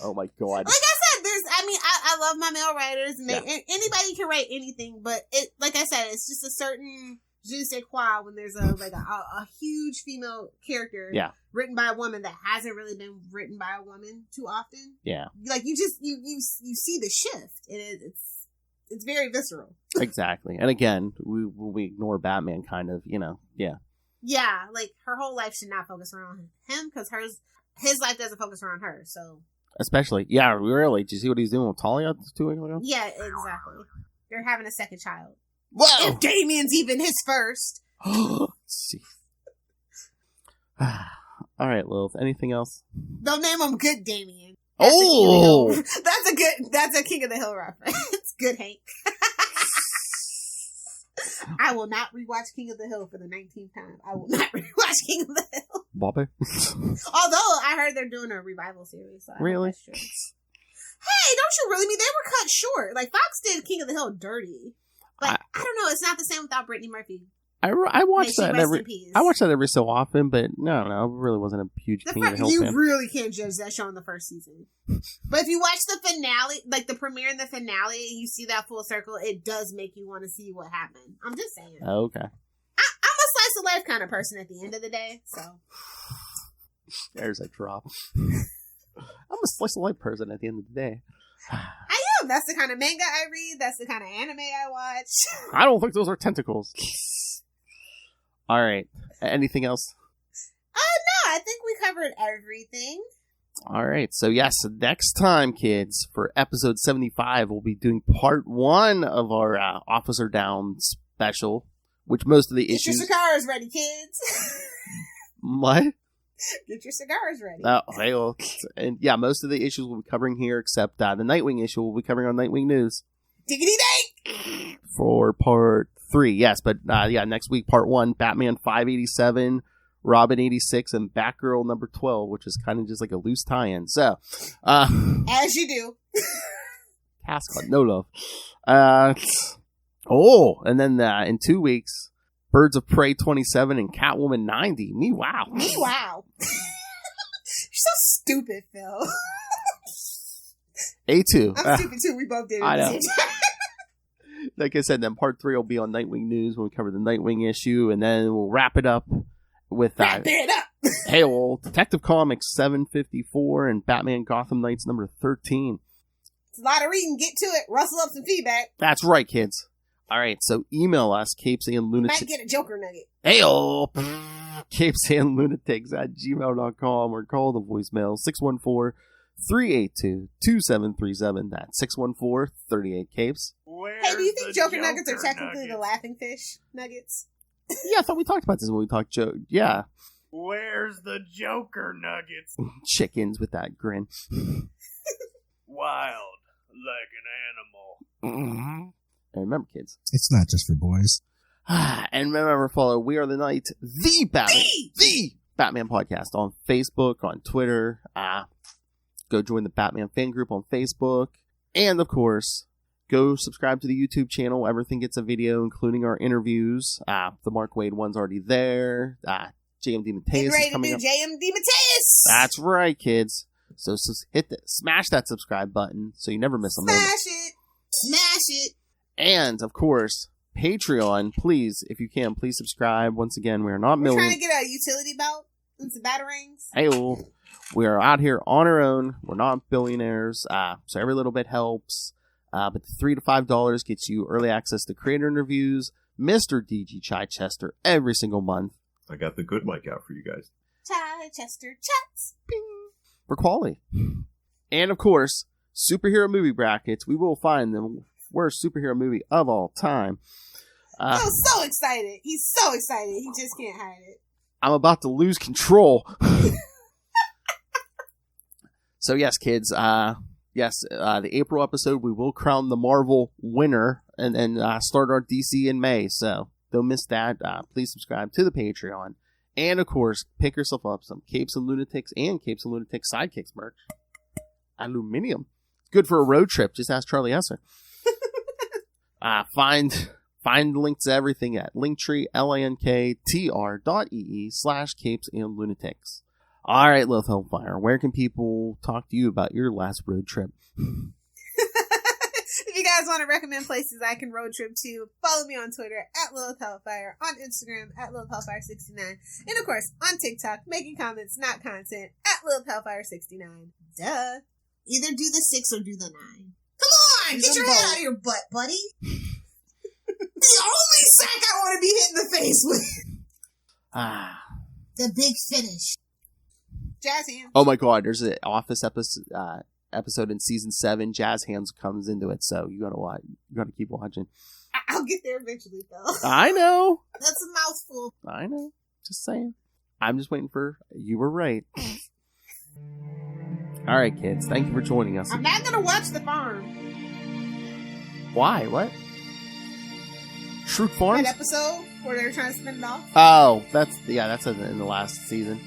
Oh my god. Like I said, I love my male writers. Anybody can write anything, but like I said, it's just a certain je ne sais quoi when there's a huge female character written by a woman that hasn't really been written by a woman too often. Yeah. Like you see the shift. It's very visceral. Exactly. And again, we ignore Batman kind of, yeah. Yeah, like her whole life should not focus around him because his life doesn't focus around her, so. Especially, yeah, really. Did you see what he's doing with Talia 2 weeks ago? Yeah, exactly. They're having a second child. Whoa! If Damien's even his first. All right, Lilith. Anything else? Don't name him Good Damien. That's a King of the Hill reference. Good Hank. I will not rewatch King of the Hill for the 19th time. I will not rewatch King of the Hill. Bobby. Although I heard they're doing a revival series. So Really? Hey, don't you really mean they were cut short? Like Fox did King of the Hill dirty. Like I don't know, it's not the same without Brittany Murphy. I watch that every so often, but no, I really wasn't a huge King of the Hill fan. You really can't judge that show in the first season. But if you watch the finale, like the premiere and the finale, you see that full circle, it does make you want to see what happened. I'm just saying. Okay. I'm a slice of life kind of person at the end of the day, so. There's a drop. I'm a slice of life person at the end of the day. I am. That's the kind of manga I read. That's the kind of anime I watch. I don't think those are tentacles. All right. Anything else? No, I think we covered everything. All right. So, yes, next time, kids, for episode 75, we'll be doing part 1 of our Officer Down special, which most of the issues... Get your cigars ready, kids. What? Get your cigars ready. Okay, well, and yeah, most of the issues we'll be covering here, except the Nightwing issue we'll be covering on Nightwing News. Diggity dang! For part 3, yes, but yeah, next week, part 1, Batman 587, Robin 86, and Batgirl number 12, which is kind of just like a loose tie-in. So, as you do. Cast called No Love. And then in 2 weeks, Birds of Prey 27 and Catwoman 90. Me wow. You're so stupid, Phil. A2. I'm stupid too. We both did it. I know. Like I said, then part 3 will be on Nightwing News when we cover the Nightwing issue, and then we'll wrap it up with Wrap it up. Hey, well, Detective Comics 754 and Batman Gotham Knights number 13. It's a lot of reading. Get to it. Rustle up some feedback. That's right, kids. All right, so email us, CapesandLunatics. Might get a Joker nugget. Hey-oh! CapesandLunatics at gmail.com or call the voicemail 614-382-2737. That's 614-38-CAPES. Hey, do you think Joker nuggets are technically the laughing fish nuggets? Yeah, I thought we talked about this when we talked Yeah. Where's the Joker nuggets? Chickens with that grin. Wild, like an animal. Mm-hmm. And remember, kids, it's not just for boys. And remember, follow We Are the Night, the Batman podcast on Facebook, on Twitter. Go join the Batman fan group on Facebook. And, of course, go subscribe to the YouTube channel. Everything gets a video, including our interviews. The Mark Wade one's already there. JMD Mateus is coming up. JMD Mateus! That's right, kids. So smash that subscribe button so you never miss a moment. Smash it! And, of course, Patreon, please, if you can, please subscribe. Once again, we are not We're trying to get a utility belt and some batarangs. Hey, we are out here on our own. We're not billionaires, so every little bit helps. But the $3 to $5 gets you early access to creator interviews, Mr. DG Chichester every single month. I got the good mic out for you guys. Chichester chats. Bing. For quality. And, of course, superhero movie brackets. We will find them. Worst superhero movie of all time. I'm so excited. He's so excited. He just can't hide it. I'm about to lose control. So yes, kids. The April episode we will crown the Marvel winner and then start our DC in May. So don't miss that. Please subscribe to the Patreon. And of course, pick yourself up some Capes and Lunatics and Capes and Lunatics Sidekicks merch. Aluminium. Good for a road trip. Just ask Charlie Esser. Find links to everything at Linktree, linktr.ee/capesandlunatics. All right, Lilith Hellfire, where can people talk to you about your last road trip? If you guys want to recommend places I can road trip to, follow me on Twitter at Lilith Hellfire, on Instagram at Lilith Hellfire69, and of course on TikTok, making comments, not content, at Lilith Hellfire69. Duh. Either do the 6 or do the 9. Come on! Get your head out of your butt, buddy! The only sack I want to be hit in the face with! The big finish. Jazz hands. Oh my god, there's an Office episode in season 7. Jazz hands comes into it, so you gotta watch. You gotta keep watching. I'll get there eventually, Phil. I know. That's a mouthful. I know. Just saying. I'm just waiting for you were right. All right, kids. Thank you for joining us. I'm not gonna watch The Farm. Why? What? Shroot Farms? That episode where they were trying to spin it off? Oh, that's in the last season.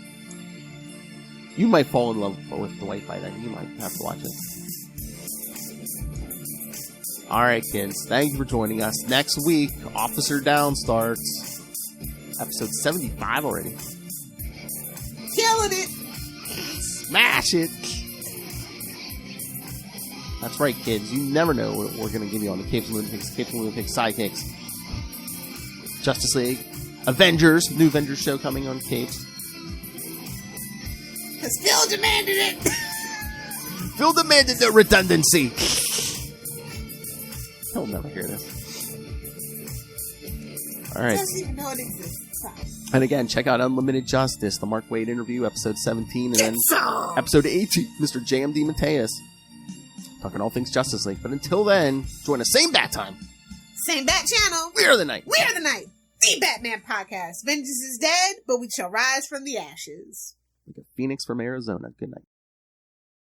You might fall in love with the White by then. You might have to watch it. Alright, kids. Thank you for joining us. Next week, Officer Down starts. Episode 75 already. Killing it! Smash it! That's right, kids. You never know what we're going to give you on the Capes and Lunatics, Sidekicks. Justice League. Avengers. New Avengers show coming on Capes. Because Phil demanded it! Phil demanded the redundancy! He'll never hear this. Alright. Doesn't even know it exists. And again, check out Unlimited Justice, the Mark Waid interview, episode 17, and then episode 18, Mr. JMD Mateus. Talking all things Justice League. But until then, join us same bat time. Same bat channel. We are the night. We are the night. The Batman Podcast. Vengeance is dead, but we shall rise from the ashes. Like a phoenix from Arizona. Good night.